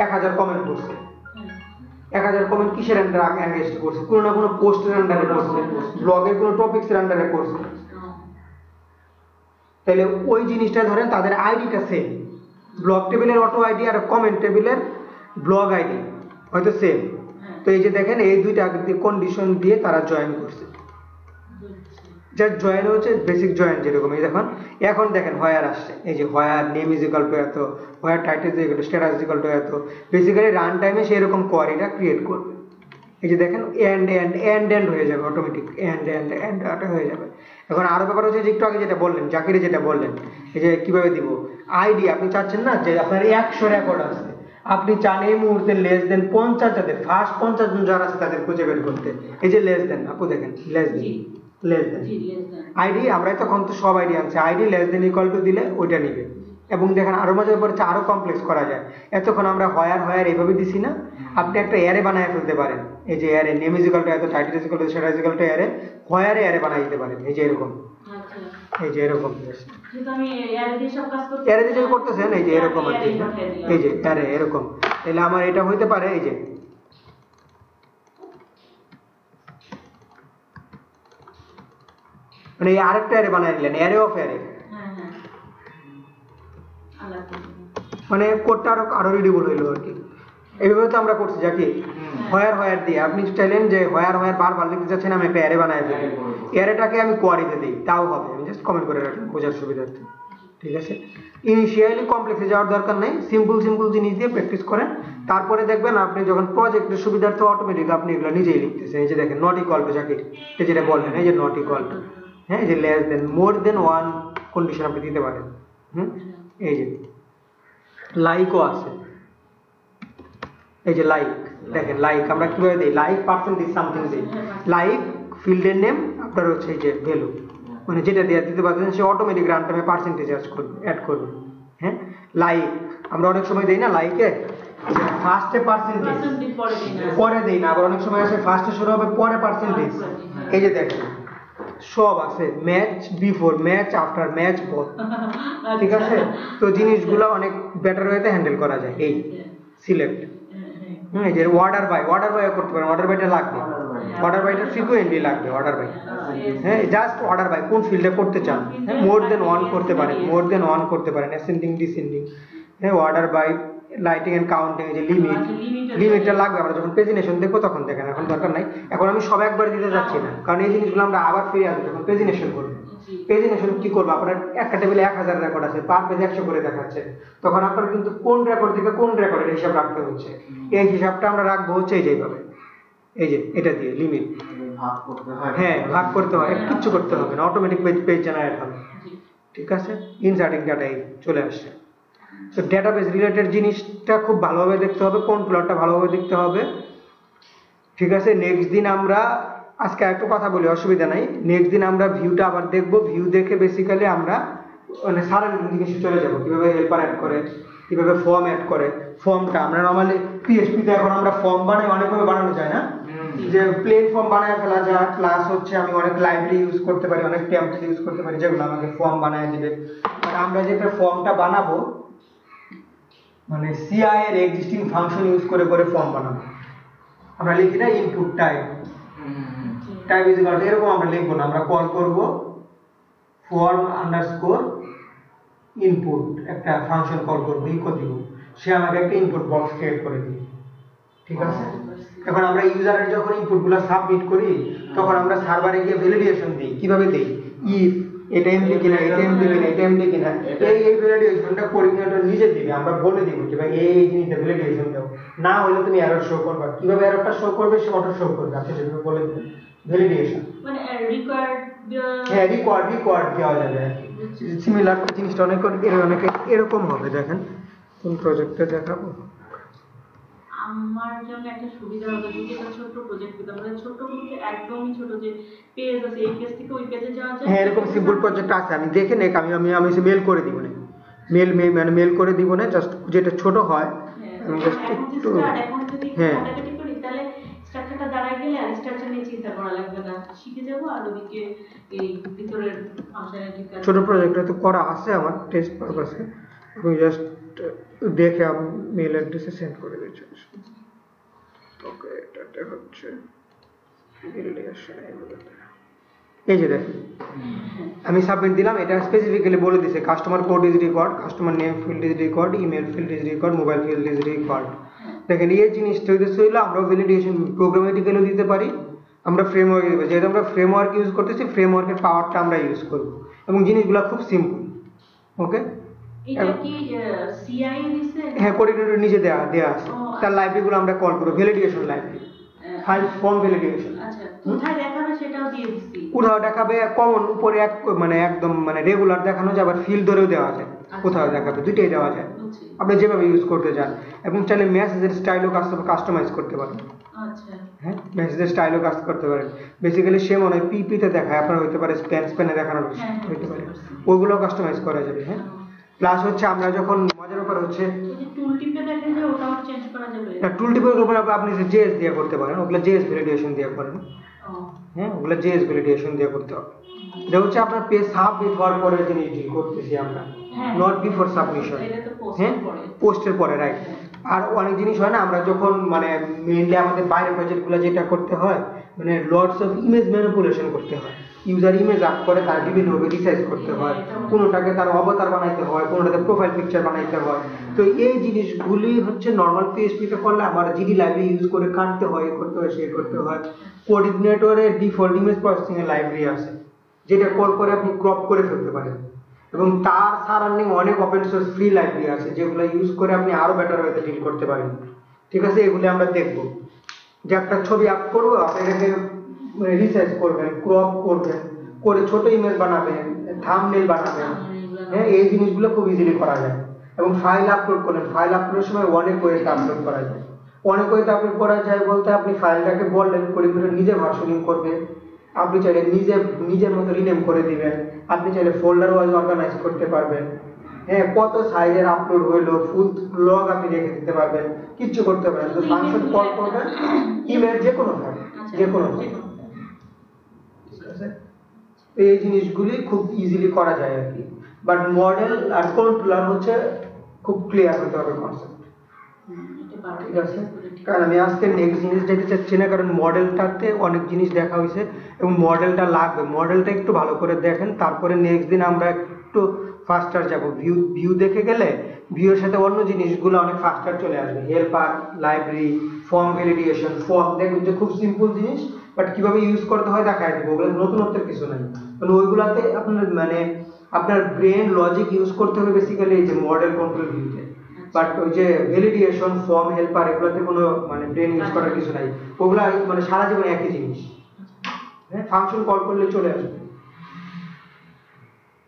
1000 কমেন্ট করছে, 1000 কমেন্ট কিসের আন্ডারে করছে? কোনো না কোনো পোস্টের আন্ডারে করছে, ব্লগের কোনো টপিক্সের আন্ডারে করছে। তাহলে ওই জিনিসটা ধরেন তাদের আইডিটা সেম, ব্লগ টেবিলের অটো আইডি আর কমেন্ট টেবিলের ব্লগ আইডি হয়তো সেম। তো এই যে দেখেন এই দুইটা কন্ডিশন দিয়ে তারা জয়েন করছে। যার জয়েন হচ্ছে বেসিক জয়েন যেরকম, এই দেখুন এখন দেখেন হোয়ার আসছে, এই যে where name is equal to এত, where title is equal to status is equal to এত। বেসিক্যালি রান টাইমে সে এরকম কোয়ারিটা ক্রিয়েট করবে। এই যে দেখেন এন্ড হয়ে যাবে, অটোমেটিক এন্ড হয়ে যাবে। এখন আরো ব্যাপার হচ্ছে যে একটু আগে যেটা বললেন, জাকিরে যেটা বললেন, এই যে কিভাবে দিব আইডি। আপনি চাচ্ছেন না যে আপনার 100 রেকর্ড আছে, আপনি চান এই মুহূর্তে লেস দেন 50 যাদের ফার্স্ট 50 জন যারা আছে তাদের খুঁজে বের করতে। এই যে লেস দেন, আপু দেখেন লেস দেন আইডি, আমরা তখন তো সব আইডি আনছে, ID less than equal to দিলে ওইটা নিবে। এবং দেখেন আরো মজা ব্যাপার হচ্ছে আরো কমপ্লেক্স করা যায়। এতক্ষণ আমরা হোয়ার এইভাবে দিছি না, আপনি একটা অ্যারে বানায় ফেলতে পারেন। এই যে array name is equal to এত, title is equal to status is equal to array, array বানাই দিতে পারেন। এই যে এরকম, এই যে এরকম অ্যারে দিয়ে করতেছেন, এই যে এরকম আর কি, এই যে অ্যারে এরকম। তাহলে আমার এটা হইতে পারে এই যে মানে এই আরেকটা অ্যারে বানাই নিলেন, অ্যারে অফ অ্যারে, মানে কোডটা আরো রিডেবল হইলো আর কি। এইভাবে তো আমরা করছি যাকে হোয়ার দিয়ে। আপনি চাইলেন যে হোয়ার বারবার লিখতে চাচ্ছেন, আমি একটা অ্যারে বানাই দিই, অ্যারেটাকে আমি কোয়ারিতে দিই, তাও হবে। আমি জাস্ট কমেন্ট করে রাখলাম বোঝার সুবিধার্থে, ঠিক আছে? ইনিশিয়ালি কমপ্লেক্সে যাওয়ার দরকার নেই, সিম্পল জিনিস দিয়ে প্র্যাকটিস করেন। তারপরে দেখবেন আপনি যখন প্রজেক্টের সুবিধার্থে অটোমেটিক আপনি এগুলো নিজেই লিখতেছেন। এই যে দেখেন নট ইকুয়াল টু জাকির, যেটা বললেন, এই যে নট ইকুয়াল টু, হ্যাঁ, এই যে লেস দেন, মোর দেন 1 কন্ডিশন আপনি দিতে পারেন। এই যে লাইকও আছে, এই যে লাইক দেখেন, লাইক আমরা কিভাবে দিই, লাইক পার্সেন্টেজ সামথিং দিই, লাইক ফিল্ডের নেম আপনার হচ্ছে এই যে ভ্যালু, মানে যেটা দিয়ে দিতে পারছেন সে অটোমেটিক রান টাইমে পার্সেন্টেজ অ্যাড করবে। হ্যাঁ, লাইক আমরা অনেক সময় দেই না, লাইকে ফার্স্টে পার্সেন্টেজ পরে দেই না, আবার অনেক সময় আছে ফার্স্টে শুরু হবে পরে পার্সেন্টেজ। এই যে দেখেন সব আছে, match before, match after, match পর, ঠিক আছে? তো জিনিসগুলো অনেক বেটার ওয়েতে হ্যান্ডেল করা যায়। এই সিলেক্ট, এই যে অর্ডার বাই করতে পারেন, অর্ডার বাইটা লাগবে, অর্ডার বাইটা ফ্রিকুয়েন্টলি লাগবে, অর্ডার বাই, হ্যাঁ, জাস্ট অর্ডার বাই কোন ফিল্ডে করতে চান, হ্যাঁ, মোর দেন 1 করতে পারেন, অ্যাসেন্ডিং ডিসেন্ডিং, হ্যাঁ, অর্ডার বাই, লাইটিং এন্ড কাউন্টিং, এই যে লিমিটটা লাগবে। আমরা যখন পেজিনেশন দেখবো তখন দেখেন, এখন দরকার নাই, এখন আমি সব একবার দিতে যাচ্ছি না, কারণ এই জিনিসগুলো আমরা আবার ফিরে আসবো যখন পেজিনেশন করবো। পেজিনেশন কি করবো, আপনার একটা টেবিলে 1000 রেকর্ড আছে, পার পেজে 100 করে দেখাচ্ছে, তখন আপনার কিন্তু কোন রেকর্ড থেকে কোন রেকর্ডের হিসাব রাখতে হচ্ছে, এই হিসাবটা আমরা রাখবো হচ্ছে এই যেভাবে, এই যে এটা দিয়ে লিমিট হ্যাঁ ভাগ করতে হয়, কিচ্ছু করতে হবে না, অটোমেটিক পেজ জেনারেট হবে, ঠিক আছে? ইনসার্টিং ডাটা এই চলে আসছে। তো ডেটাবেস রিলেটেড জিনিসটা খুব ভালোভাবে দেখতে হবে, কন্ট্রোলারটা ভালোভাবে দেখতে হবে, ঠিক আছে? নেক্সট দিন আমরা আজকে একটু কথা বলি, অসুবিধা নাই, নেক্সট দিন আমরা ভিউটা আবার দেখবো, ভিউ দেখে বেসিক্যালি আমরা মানে সারা জিনিসে চলে যাবো, কিভাবে হেল্পার অ্যাড করে, কিভাবে ফর্ম অ্যাড করে। ফর্মটা আমরা নর্মালি পিএইচপিতে এখন আমরা ফর্ম বানাই, অনেকভাবে বানানো যায় না, যে প্লেন ফর্ম বানায় ফেলা যায়, প্লাস হচ্ছে আমি অনেক লাইব্রেরি ইউজ করতে পারি, অনেক টেমপ্লেট ইউজ করতে পারি, যেগুলো আমাকে ফর্ম বানায় দিবে। আমরা যেটা ফর্মটা বানাবো মানে সিআই এর এক্সিস্টিং ফাংশন ইউজ করে ফর্ম বানাবো। আমরা লিখি না input type is equal two, এরকম আমরা লিখবো না, আমরা কল করব ফর্ম আন্ডারস্কোর ইনপুট, একটা ফাংশন কল করব, ইকো দিব, সে আমাকে একটা ইনপুট বক্স ক্রিয়েট করে দিবে, ঠিক আছে? এখন আমরা ইউজারের যখন ইনপুটগুলো সাবমিট করি তখন আমরা সার্ভারে গিয়ে ভ্যালিডেশন দিই, কিভাবে দিই, ইফ এটা এমডি কিনা, এটা এমডি কিনা, এটা এমডি কিনা, এই ভ্যালিডেশনটা কোঅর্ডিনেটর নিজে দিবে, আমরা বলে দিব যে ভাই এই জিনিসটা ভ্যালিডেশন দাও, না হলে তুমি এরর শো করবে, কিভাবে এররটা শো করবে সে অটো শো করবে, আপনি সেভাবে বলে দিবেন ভ্যালিডেশন, মানে রিকোয়ার্ড দেওয়া যাবে। সিমিলার জিনিসটা অনেকে এরকম হবে। দেখেন কোন প্রজেক্টটা দেখাবো, আমার জন্য একটা সুবিধা হলো যদি এটা ছোট প্রজেক্ট হতো, মানে ছোট বলতে একদমই ছোট, যে পেজ আছে এই পেজ থেকে ওই পেজে যাওয়া যায়, হ্যাঁ এরকম সিম্পল প্রজেক্ট আছে, আমি দেখে নেই, আমি মেল করে দিব না, মেল করে দিব না, জাস্ট যেটা ছোট হয় আমি জাস্ট একটু, এখন যদি কন্টাক্ট করি তাহলে স্ট্রাকচারটা দাঁড়ায় গেলে স্ট্রাকচার নিয়ে চিন্তা করা লাগবে না, শিখে যাবো আর ওদিকে এই ভিতরের ফাংশনালিটি কাজ। ছোট প্রজেক্টটা তো করা আছে আমার টেস্ট পারপাসে, আমি জাস্ট দেখে আমি মেল অ্যাড্রেসে সেন্ড করে দিচ্ছি। ওকে, এটা হচ্ছে এই যে দেখুন আমি সাবমিট দিলাম, এটা স্পেসিফিক্যালি বলে দিছে customer code is record, customer name field is record, email field is record, mobile field is record. দেখেন এই জিনিসটা হইতেছে হইলো আমরা ভ্যালিডেশন প্রোগ্রামেটিক্যালি দিতে পারি, আমরা ফ্রেমওয়ার্ক দিব, যেহেতু আমরা ফ্রেমওয়ার্ক ইউজ করতেছি ফ্রেমওয়ার্কের পাওয়ারটা আমরা ইউজ করব এবং জিনিসগুলো খুব সিম্পল। ওকে, এটা কি সিআই দিছে? হ্যাঁ, কোঅর্ডিনেটর নিজে দেয়া আছে, তার লাইব্রেরিগুলো আমরা কল করব, validation library, file form validation. আচ্ছা, কোথায় দেখাবে সেটাও দিয়ে দিছি। কোথাও দেখাবে কমন উপরে এক মানে একদম মানে রেগুলার দেখানো যায়, আবার ফিল্ড ধরেও দেওয়া যায়, কোথাও দেখাবে, দুইটাই দেওয়া যায়, আপনি যেভাবে ইউজ করতে চান। এবং চাইলে মেসেজের স্টাইলও কাস্টমাইজ করতে পারেন। আচ্ছা, হ্যাঁ, মেসেজের স্টাইলও কাজ করতে পারেন। বেসিক্যালি সে মনে হয় পিপিতে দেখায়, আপনার হইতে পারে স্প্যানে দেখানো হইতে পারে, ওইগুলো কাস্টমাইজ করা যাবে। হ্যাঁ, প্লাস হচ্ছে আমরা যখন মজার ব্যাপার হচ্ছে টুল টিপে দেখেন যে ওটাও চেঞ্জ করা যাবে। টুল টিপের উপর আপনি জেএস দিয়ে করতে পারেন, ওগুলো জেএস ভ্যালিডেশন দিয়ে করেন। হ্যাঁ, ওগুলো জেএস ভ্যালিডেশন দিয়ে করতে হবে। এটা হচ্ছে আপনার পেজ সাবমিট হওয়ার পরে জিনিস ডিল করতেছি আমরা, নট বিফোর সাবমিশন। হ্যাঁ, পোস্টের পরে, রাইট। আর অনেক জিনিস হয় না, আমরা যখন মানে মেইনলি আমাদের বাইরের প্রজেক্টগুলো যেটা করতে হয় মানে লটস অফ ইমেজ ম্যানিপুলেশন করতে হয়, ইউজার ইমেজ আপ করে তার বিভিন্নভাবে রিসাইজ করতে হয়, কোনোটাকে তার অবতার বানাইতে হয়, কোনোটাতে প্রোফাইল পিকচার বানাইতে হয়। তো এই জিনিসগুলি হচ্ছে নর্মাল পিএইচপিতে করলে আমার জিডি লাইব্রেরি ইউজ করে কাটতে হয়, করতে হয়, শেয়ার করতে হয়। কোঅর্ডিনেটরের ডিফল্ট ইমেজ প্রসেসিং এর লাইব্রেরি আছে, যেটা কল করে আপনি ক্রপ করে ফেলতে পারেন, এবং তার সারাউন্ডিং অনেক ওপেন সোর্স ফ্রি লাইব্রেরি আছে যেগুলো ইউজ করে আপনি আরো বেটার ওয়েতে ডিল করতে পারেন। ঠিক আছে, এগুলো আমরা দেখব। যে একটা ছবি আপ করবো, আপনি এটাকে রিসাইজ করবেন, ক্রপ করবেন, করে ছোট ইমেজ বানাবেন, থাম্বনেল বানাবেন। হ্যাঁ, এই জিনিসগুলো খুব ইজিলি করা যায়। এবং ফাইল আপলোড করলেন, ফাইল আপলোডের সময় অনেক ওয়েতে আপলোড করা যায়। অনেক ওয়েতে আপলোড করা যায় বলতে আপনি ফাইলটাকে বললেন কোঅর্ডিনেটর নিজে ভার্সনিং করবে, আপনি চাইলে নিজের মতো রিনেম করে দিবেন, আপনি চাইলে ফোল্ডার ওয়াইজ অর্গানাইজ করতে পারবেন। হ্যাঁ, কত সাইজের আপলোড হইলো ফুল লগ আপনি রেখে দিতে পারবেন, কিচ্ছু করতে পারেন। তো ফাংশন কল করবেন, ইমেজ যে কোনো থাকে, যে কোনো থাকে। ঠিক আছে, এই জিনিসগুলি খুব ইজিলি করা যায় আর কি। বাট মডেল আর কন্ট্রোলার হচ্ছে খুব ক্লিয়ার হতে হবে কনসেপ্ট। ঠিক আছে, কারণ আমি আজকে নেক্সট জিনিস দেখতে চাচ্ছি না, কারণ মডেলটাতে অনেক জিনিস দেখা হয়েছে এবং মডেলটা লাগবে, মডেলটা একটু ভালো করে দেখেন। তারপরে নেক্সট দিন আমরা একটু ফাস্টার যাব, ভিউ দেখে গেলে ভিউর সাথে অন্য জিনিসগুলো অনেক ফাস্টার চলে আসবে। Helper, library, form validation, form দেখবেন যে খুব সিম্পল জিনিস, বাট কিভাবে ইউজ করতে হয় দেখায় দেবো, ওগুলো নতুনত্বের কিছু নাই। মানে ওইগুলাতে আপনার মানে আপনার ব্রেন লজিক ইউজ করতে হবে বেসিক্যালি এই যে মডেল কন্ট্রোল ভিউতে। বাট ওই যে ভ্যালিডেশন, ফর্ম, হেল্পার এগুলোতে কোনো মানে ব্রেন ইউজ করার কিছু নাই, ওগুলা মানে সারা জীবন একই জিনিস। হ্যাঁ, ফাংশন কল করলে চলে আসবে।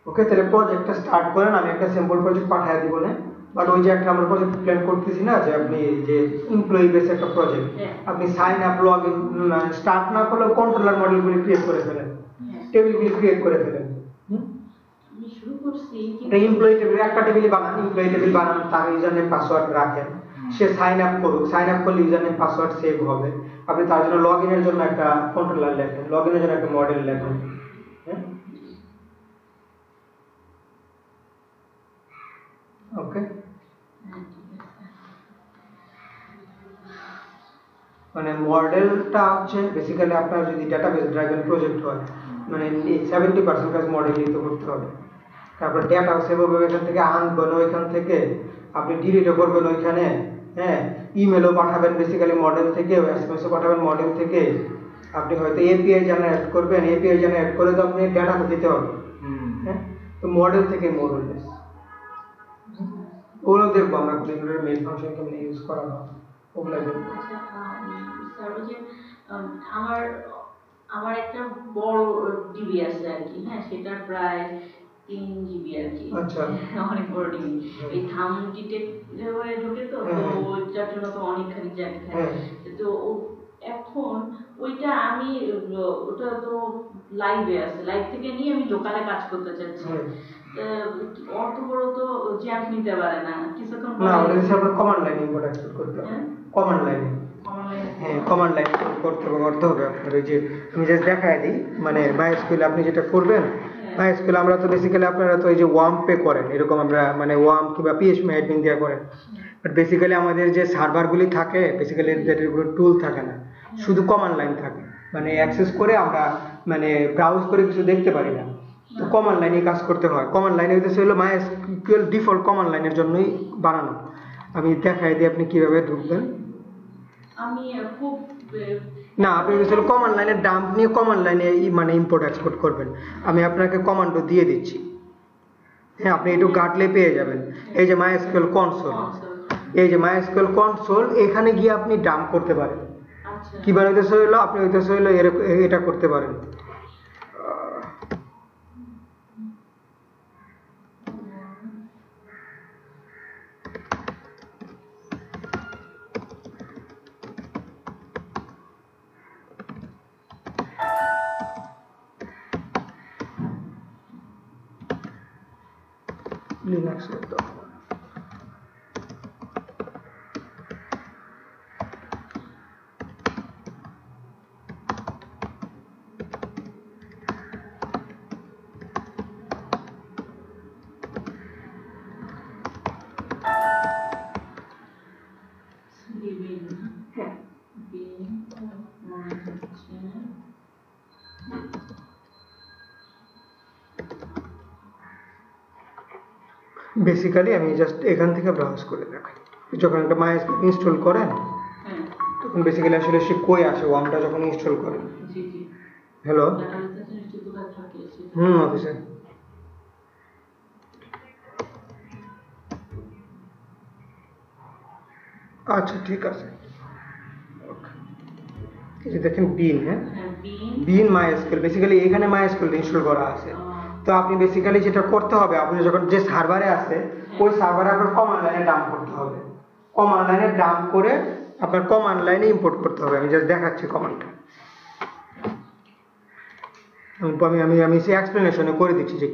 ওকে, তাহলে প্রজেক্টটা স্টার্ট করেন, আমি একটা স্যাম্পল প্রজেক্ট পাঠিয়ে দিব না। বাট ওই যে একটা আমরা প্রজেক্ট প্ল্যান করতেছি না, যে আপনি যে এমপ্লয়ি বেস একটা প্রজেক্ট, আপনি sign up, log in start না করলেও কন্ট্রোলার মডেলগুলি ক্রিয়েট করে ফেলেন, টেবিলগুলি ক্রিয়েট করে ফেলেন। এমপ্লয়ি টেবিল একটা টেবিল বানান, এমপ্লয়ি টেবিল বানান, তার ইউজার নেম পাসওয়ার্ড রাখেন, সে সাইন আপ করুক, সাইন আপ করলে ইউজার নেম পাসওয়ার্ড সেভ হবে। আপনি তার জন্য লগ ইনের জন্য একটা কন্ট্রোলার লেখেন, লগ ইনের জন্য একটা মডেল লেখেন। হ্যাঁ, ওকে, মানে মডেলটা হচ্ছে বেসিক্যালি আপনার যদি ডাটাবেস ড্রাইভেন প্রজেক্ট হয় মানে 70% কাজ মডেলই তো করতে হবে। তারপর ডেটা সেভ হবে, এখান থেকে আনবেন, ওইখান থেকে আপনি ডিলিটও করবেন ওইখানে। হ্যাঁ, ইমেলও পাঠাবেন বেসিক্যালি মডেল থেকে, এসএমএসও পাঠাবেন মডেল থেকে। আপনি হয়তো এপিআই জেনারেট করবেন, এপিআই জেনারেট করে তো আপনি ডেটা দিতে হবে। হ্যাঁ, তো মডেল থেকে মডেললেস ওগুলো দেখবো আমরা, কোঅর্ডিনেটরের মেইন ফাংশন কেমন ইউজ করা হয় ওগুলো দেখবো। আমার একটা বড় ডিবি আছে আর কি, হ্যাঁ, সেটা প্রায় 3 জিবি আর কি। আচ্ছা, অনেক বড় ডিবি। এই থাম ডিটেক্ট হয়ে ঢোকে তো, তো ওইটার জন্য তো অনেকখানি জায়গা খায়। তো এখন ওইটা আমি ওটা তো লাইভে আছে, লাইভ থেকে নিয়ে আমি লোকালে কাজ করতে চাচ্ছি। অত বড় তো জ্যাম্প নিতে পারে না, কিছুক্ষণ না, ওটা হচ্ছে আপনার কমান্ড লাইনে ইম্পোর্ট এক্সপোর্ট করতে হবে। কমান্ড লাইনে হ্যাঁ কমান্ড লাইন করতে হবে আপনার। ওই যে আমি জাস্ট দেখাই দিই, মানে মাইস্কুল আপনি যেটা করবেন, মাইস্কুল আমরা তো বেসিক্যালি আপনারা তো এই যে ওয়ার্ম পে করেন, এরকম আমরা মানে ওয়ার্ম কিংবা পিএইচপি অ্যাডমিন দিয়ে করেন, বাট বেসিক্যালি আমাদের যে সার্ভারগুলি থাকে বেসিক্যালি এর কোনো টুল থাকে না, শুধু কমান্ড লাইন থাকে, মানে অ্যাক্সেস করে আমরা মানে ব্রাউজ করে কিছু দেখতে পারি না। তো কমান্ড লাইনে কাজ করতে হয়। কমান্ড লাইনে হইতেছে হলো মাইএসকিউএল ডিফল্ট কমান্ড লাইনের জন্যই বানানো। আমি দেখাই দিই আপনি কিভাবে ঢুকবেন। আমি খুব না, আপনি হচ্ছে কমান্ড লাইনের ডাম্প নিয়ে কমান্ড লাইনে মানে ইম্পোর্ট এক্সপোর্ট করবেন। আমি আপনাকে কমান্ডও দিয়ে দিচ্ছি, হ্যাঁ আপনি একটু ঘাটলে পেয়ে যাবেন। এই যে মাইএসকিউএল কনসোল, এই যে মাইএসকিউএল কনসোল, এখানে গিয়ে আপনি ডাম্প করতে পারেন। আচ্ছা কিভাবে হইতেছে হইলো আপনি হইতেছে হইলো এটা করতে পারেন। লিনাক্সের তো বেসিক্যালি আমি জাস্ট এখান থেকে ব্রাউজ করে দেখাই। যখন একটা মাইএসকিউএল ইনস্টল করেন হ্যাঁ তখন বেসিক্যালি আসলে সে কই আসে, ওয়ার্মটা যখন ইনস্টল করেন। জি জি হ্যালো, ডাটাবেসে নিশ্চয়ই কোথায় থাকে সেটা অফিসে। আচ্ছা ঠিক আছে, এই যে দেখেন বিন, হ্যাঁ হ্যাঁ বিন বিন মাইএসকিউএল, বেসিক্যালি এখানে মাইএসকিউএল ইনস্টল করা আছে। তো আপনি বেসিক্যালি যেটা করতে হবে, আপনি যখন যে সার্ভারে আছে ওই সার্ভারে আপনার কমান্ড লাইনে ডাম্প করতে হবে। কমান্ড লাইনে ডাম্প করে আপনার কমান্ড লাইনে ইম্পোর্ট করতে হবে। আমি জাস্ট দেখাচ্ছি কমান্ডটা, আমি আমি আমি সেই এক্সপ্লেনেশনে করে দিচ্ছি যে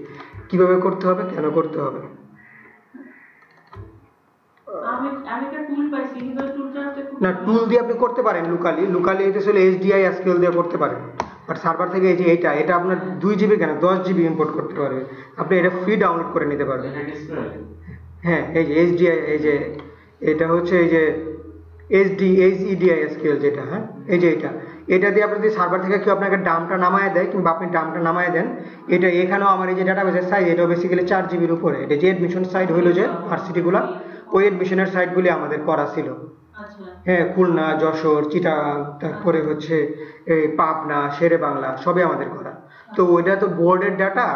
কিভাবে করতে হবে, কেন করতে হবে। আমি একটা টুল পাইছি কিন্তু টুলটা না, টুল দিয়ে আপনি করতে পারেন লোকালি হইতেছে এইচডিআই এসকিউএল দিয়ে করতে পারেন, বাট সার্ভার থেকে এই যে এটা আপনার 2 জিবি কেন 10 জিবি ইম্পোর্ট করতে পারবে, আপনি এটা ফ্রি ডাউনলোড করে নিতে পারবেন। এটা ডিসপ্লে হ্যাঁ এই যে এইচডিআই, এই যে এটা হচ্ছে এই যে এইচইডিআই এসকিউএল যেটা, হ্যাঁ এই যে এটা দিয়ে আপনি যদি সার্ভার থেকে কেউ আপনাকে ডাম্পটা নামায় দেয় কিংবা আপনি ডাম্পটা নামায় দেন, এটা এখানেও আমার এই যে ডাটাবেসের সাইজ এটাও বেসিক্যালি 4 জিবির উপরে। এটা যে এডমিশন সাইট হইলো যে ভার্সিটিগুলো, ওই এডমিশনের সাইটগুলি আমাদের করা ছিল। আচ্ছা হ্যাঁ খুলনা, যশোর, চিটাগাং, তারপরে হচ্ছে এই পাবনা, শেরে বাংলা সবই আমাদের করা। তো ওইটা তো বোর্ডের ডাটা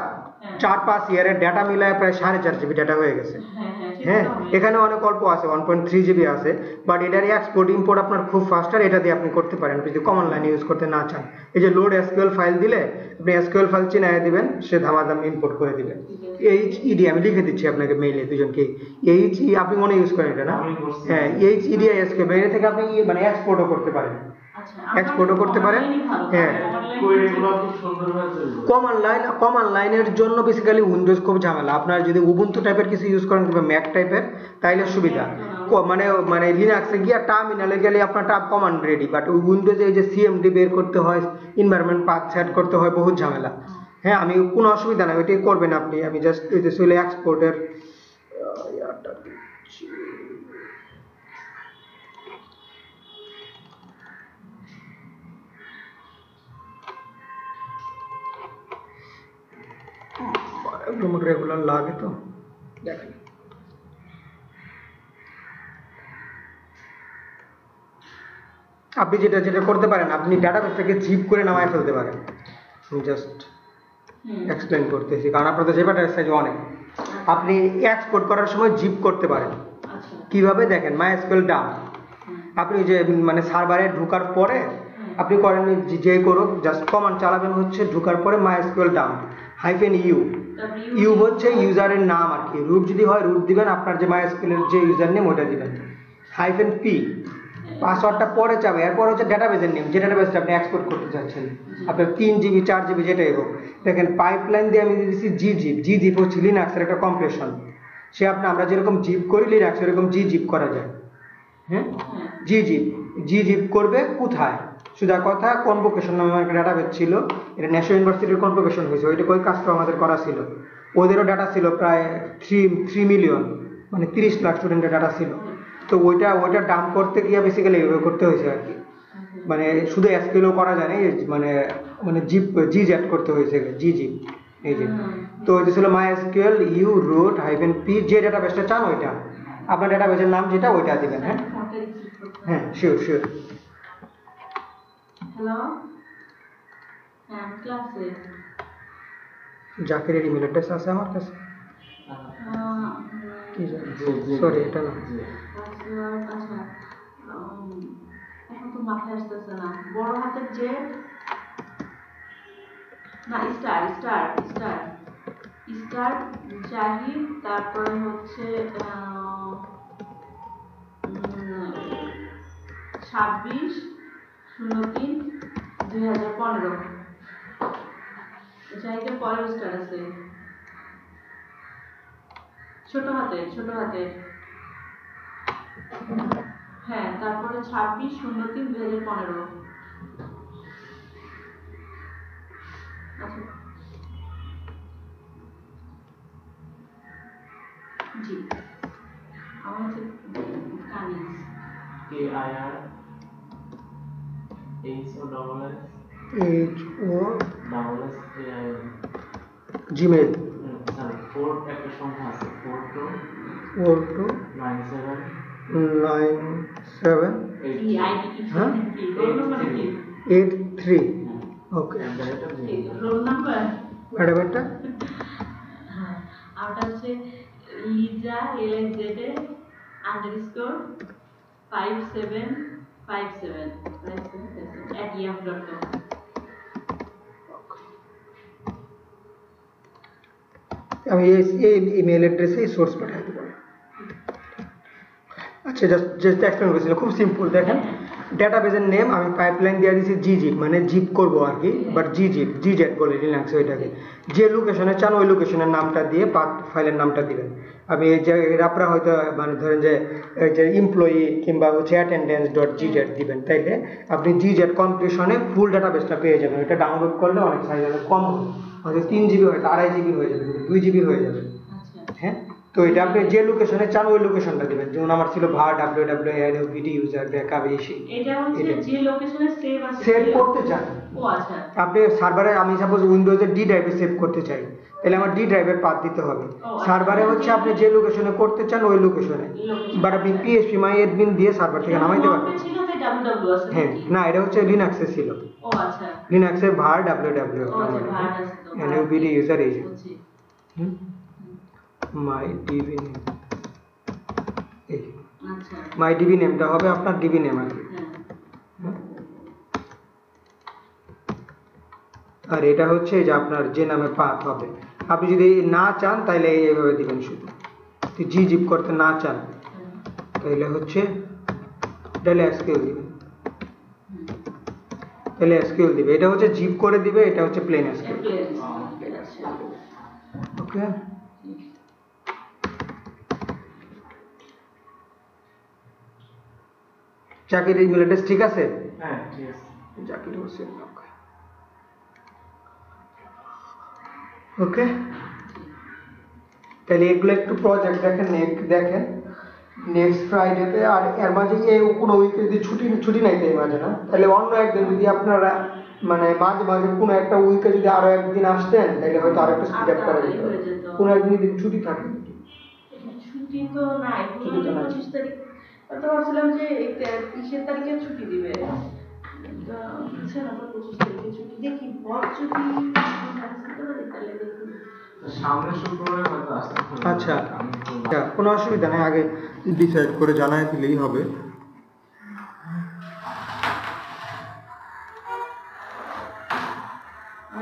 4-5 ইয়ারের ডাটা মিলায় প্রায় 4.5 জিবি ডাটা হয়ে গেছে। হ্যাঁ হ্যাঁ হ্যাঁ সেটা হবে। এখানে অনেক অল্প আছে, 1.3 জিবি আছে, বাট এটার এক্সপোর্ট ইম্পোর্ট আপনার খুব ফাস্টার। এটা দিয়ে আপনি করতে পারেন যদি কমন লাইন ইউজ করতে না চান। এই যে লোড এসকিউএল ফাইল দিলে আপনি এসকিউএল ফাইল চিনায় দিবেন, সে ধামাধাম ইম্পোর্ট করে দিবে। এইচইডি আমি লিখে দিচ্ছি আপনাকে মেইলে দুজনকে। আপনি মনে ইউজ করেন এটা না? আমি করছি। হ্যাঁ এইচইডিআই এসকিউএল, এর থেকে আপনি মানে এক্সপোর্টও করতে পারেন, আচ্ছা এক্সপোর্টও করতে পারেন। হ্যাঁ কোয়েরিগুলো খুব সুন্দরভাবে চলবে। কমন লাইনের জন্য বেসিক্যালি উইন্ডোজ খুব ঝামেলা। আপনার যদি উবুন্টু টাইপের কিছু ইউজ করেন কিংবা ম্যাক টাইপের তাইলে সুবিধা। মানে লিনাক্সে গিয়ে টার্মিনালে গেলে আপনার টাপ কমান্ড রেডি, বাট ওই উইন্ডোজে এই যে সিএমডি বের করতে হয়, এনভায়রনমেন্ট পাথ সেট করতে হয়, বহুত ঝামেলা। হ্যাঁ আমি কোনো অসুবিধা নাই, ওইটাই করবেন আপনি। আমি জাস্ট এই যে চলে এক্সপোর্টের ইয়ারটা দিচ্ছি। একদম রেগুলার লাগে তো দেখেন। আপনি যেটা করতে পারেন, আপনি ডাটাবেস থেকে জিপ করে নামায় ফেলতে পারেন। আমি জাস্ট এক্সপ্লেন করতেছি, কারণ আপনাদের যে ডাটার সাইজ অনেক। আপনি এক্সপোর্ট করার সময় জিপ করতে পারেন। আচ্ছা কিভাবে দেখেন, মাইএসকিউএল ডাম্প আপনি যে মানে সার্ভারে ঢোকার পরে আপনি করেন যে করুক, জাস্ট কমান্ড চালাবেন হচ্ছে ঢোকার পরে মাইএসকিউএল ডাম্প -u। ইউ হচ্ছে ইউজারের নাম আর কি, রুট যদি হয় রুট দিবেন, আপনার যে মাইএসকিউএল এর যে ইউজার নেম ওটা দিবেন, -p পাসওয়ার্ডটা পরে যাবে। এরপর হচ্ছে ডাটাবেসের নেম, যে ডাটাবেসটা আপনি এক্সপোর্ট করতে চাচ্ছেন, আপনার 3 জিবি 4 জিবি যেটাই হোক। দেখেন পাইপলাইন দিয়ে আমি দিয়েছি জিপ হচ্ছে লিনাক্সের একটা কম্প্রেশন। আমরা যেরকম জিপ করি লিনাক্স এরকম জিপ করা যায়। হ্যাঁ হ্যাঁ জিজিপ করবে কোথায় সুদা কথা কনভোকেশন নামে একটা ডাটাবেস ছিল, এটা ন্যাশনাল ইউনিভার্সিটির কনভোকেশন হয়েছে, ওইটা কই কাজটা আমাদের করা ছিল। ওদেরও ডাটা ছিল প্রায় 3 মিলিয়ন, মানে 30 লাখ স্টুডেন্টের ডাটা ছিল। তো ওইটা ডাম্প করতে গিয়ে বেসিক্যালি এইভাবে করতে হয়েছে আর কি, মানে শুধু এসকিউএলও করা যায় না, মানে মানে জিজেট করতে হয়েছে জিজিপ এই যে। তো ওইটা ছিল MySQL ইউ রুট -p, যে ডাটাবেসটা চান ওইটা, আপনার ডাটাবেসের নাম যেটা ওইটা দিবেন। হ্যাঁ হ্যাঁ শিওর। হ্যালো, হ্যাঁ ক্লাসে জাকিরের ইমেল অ্যাড্রেস আছে আমার কাছে, কি জানি সরি এটা না। আচ্ছা, এখন তো মাথায় আসতেছে না। বড় হাতের যে না, স্টার জাহিদ, তারপরে হচ্ছে 26/03/2015। জাহিদের পরের স্টার আছে ছোট হাতের হ্যাঁ, তারপরে 26/03/2015। আচ্ছা জি, আমার হচ্ছে কানিজ KIRHOSS জিমেল 429783 ওকে। ম্যাডাম এটা আর হচ্ছে লিজা LXZ_5757 আমি এই ইমেল অ্যাড্রেসে সোর্স পাঠিয়ে দেবো। আচ্ছা জাস্ট এক্সপ্লেন করেছিল, খুব সিম্পল। দেখেন ডেটাবেসের নেম আমি পাইপলাইন দিয়ে দিয়েছি জিজিপ, মানে জিপ করব আর কি, বাট জিজেট বলে লিনাক্সে ওইটাকে। যে লোকেশনে চান ওই লোকেশনের নামটা দিয়ে পাথ ফাইলের নামটা দিবেন। আমি এই যে আপনারা হয়তো মানে ধরেন যে এমপ্লয়ি কিংবা হচ্ছে attendance.gz দিবেন, তাইলে আপনি জিজেট কমপ্লিশনে ফুল ডাটাবেসটা পেয়ে যাবেন। এটা ডাউনলোড করলে অনেক সাইজ কম হবে, হয়তো 3 জিবি হয়তো 2.5 জিবি হয়ে যাবে, 2 জিবি হয়ে যাবে। হ্যাঁ, তো এটা আপনি যে লোকেশনে চান ওই লোকেশনটা দিবেন। যেমন আমার ছিল var www user backup এসে, এটা হচ্ছে যে লোকেশনে সেভ করতে চান। ও আচ্ছা, আপনি সার্ভারে, আমি সাপোজ উইন্ডোজের ডি ড্রাইভে সেভ করতে চাই, তাহলে আমার ডি ড্রাইভের পাথ দিতে হবে। সার্ভারে হচ্ছে আপনি যে লোকেশনে করতে চান ওই লোকেশনে, বাট আপনি PHP myadmin দিয়ে সার্ভার থেকে নামাইতে পারবেন। হ্যাঁ, না এটা হচ্ছে লিনাক্সে ছিল। ও আচ্ছা, লিনাক্সে var www nubd user এই যে my db name, এই আচ্ছা my db নেমটা হবে আপনার ডিবি নেম আর কি। আর এটা হচ্ছে যে আপনার যে নামে পাথ হবে। আপনি যদি না চান তাহলে এইভাবে দিবেন, শুধু জি জিপ করতে না চান তাহলে হচ্ছে তাহলে এসকিউএল দিবেন, তাহলে এসকিউএল দিবে। এটা হচ্ছে জিপ করে দিবে, এটা হচ্ছে প্লেন এসকিউএল। ওকে, জাকির ইমেল অ্যাড্রেস ঠিক আছে? হ্যাঁ ঠিক আছে। জাকির হোসেন, ওকে। তাহলে এগুলো একটু প্রজেক্ট দেখেন নেক্সট ফ্রাইডেতে। আর এর মাঝে কোনো উইকে যদি ছুটি নাই এই মাঝে না, তাহলে অন্য একদিন যদি আপনারা মানে মাঝে মাঝে কোনো একটা উইকে যদি আরো একদিন আসতেন তাহলে হয়তো আরেকটু স্পিড আপ করা যেত। কোনো একদিন যদি ছুটি থাকে, ছুটি তো নাই, 25 তারিখ তো ভাবছিলাম যে 30 তারিখে ছুটি দিবে, তো ইচ্ছা না 25 তারিখে ছুটি দেখি, বড় ছুটি তাহলে দেখি সামনের শুক্রবারে হয়তো আসতে পারে। আচ্ছা, কোনো অসুবিধা নেই, আগে ডিসাইড করে জানাই দিলেই হবে।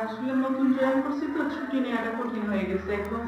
আসলে নতুন জয়েন করছি তো, ছুটি নেওয়াটা কঠিন হয়ে গেছে একদম।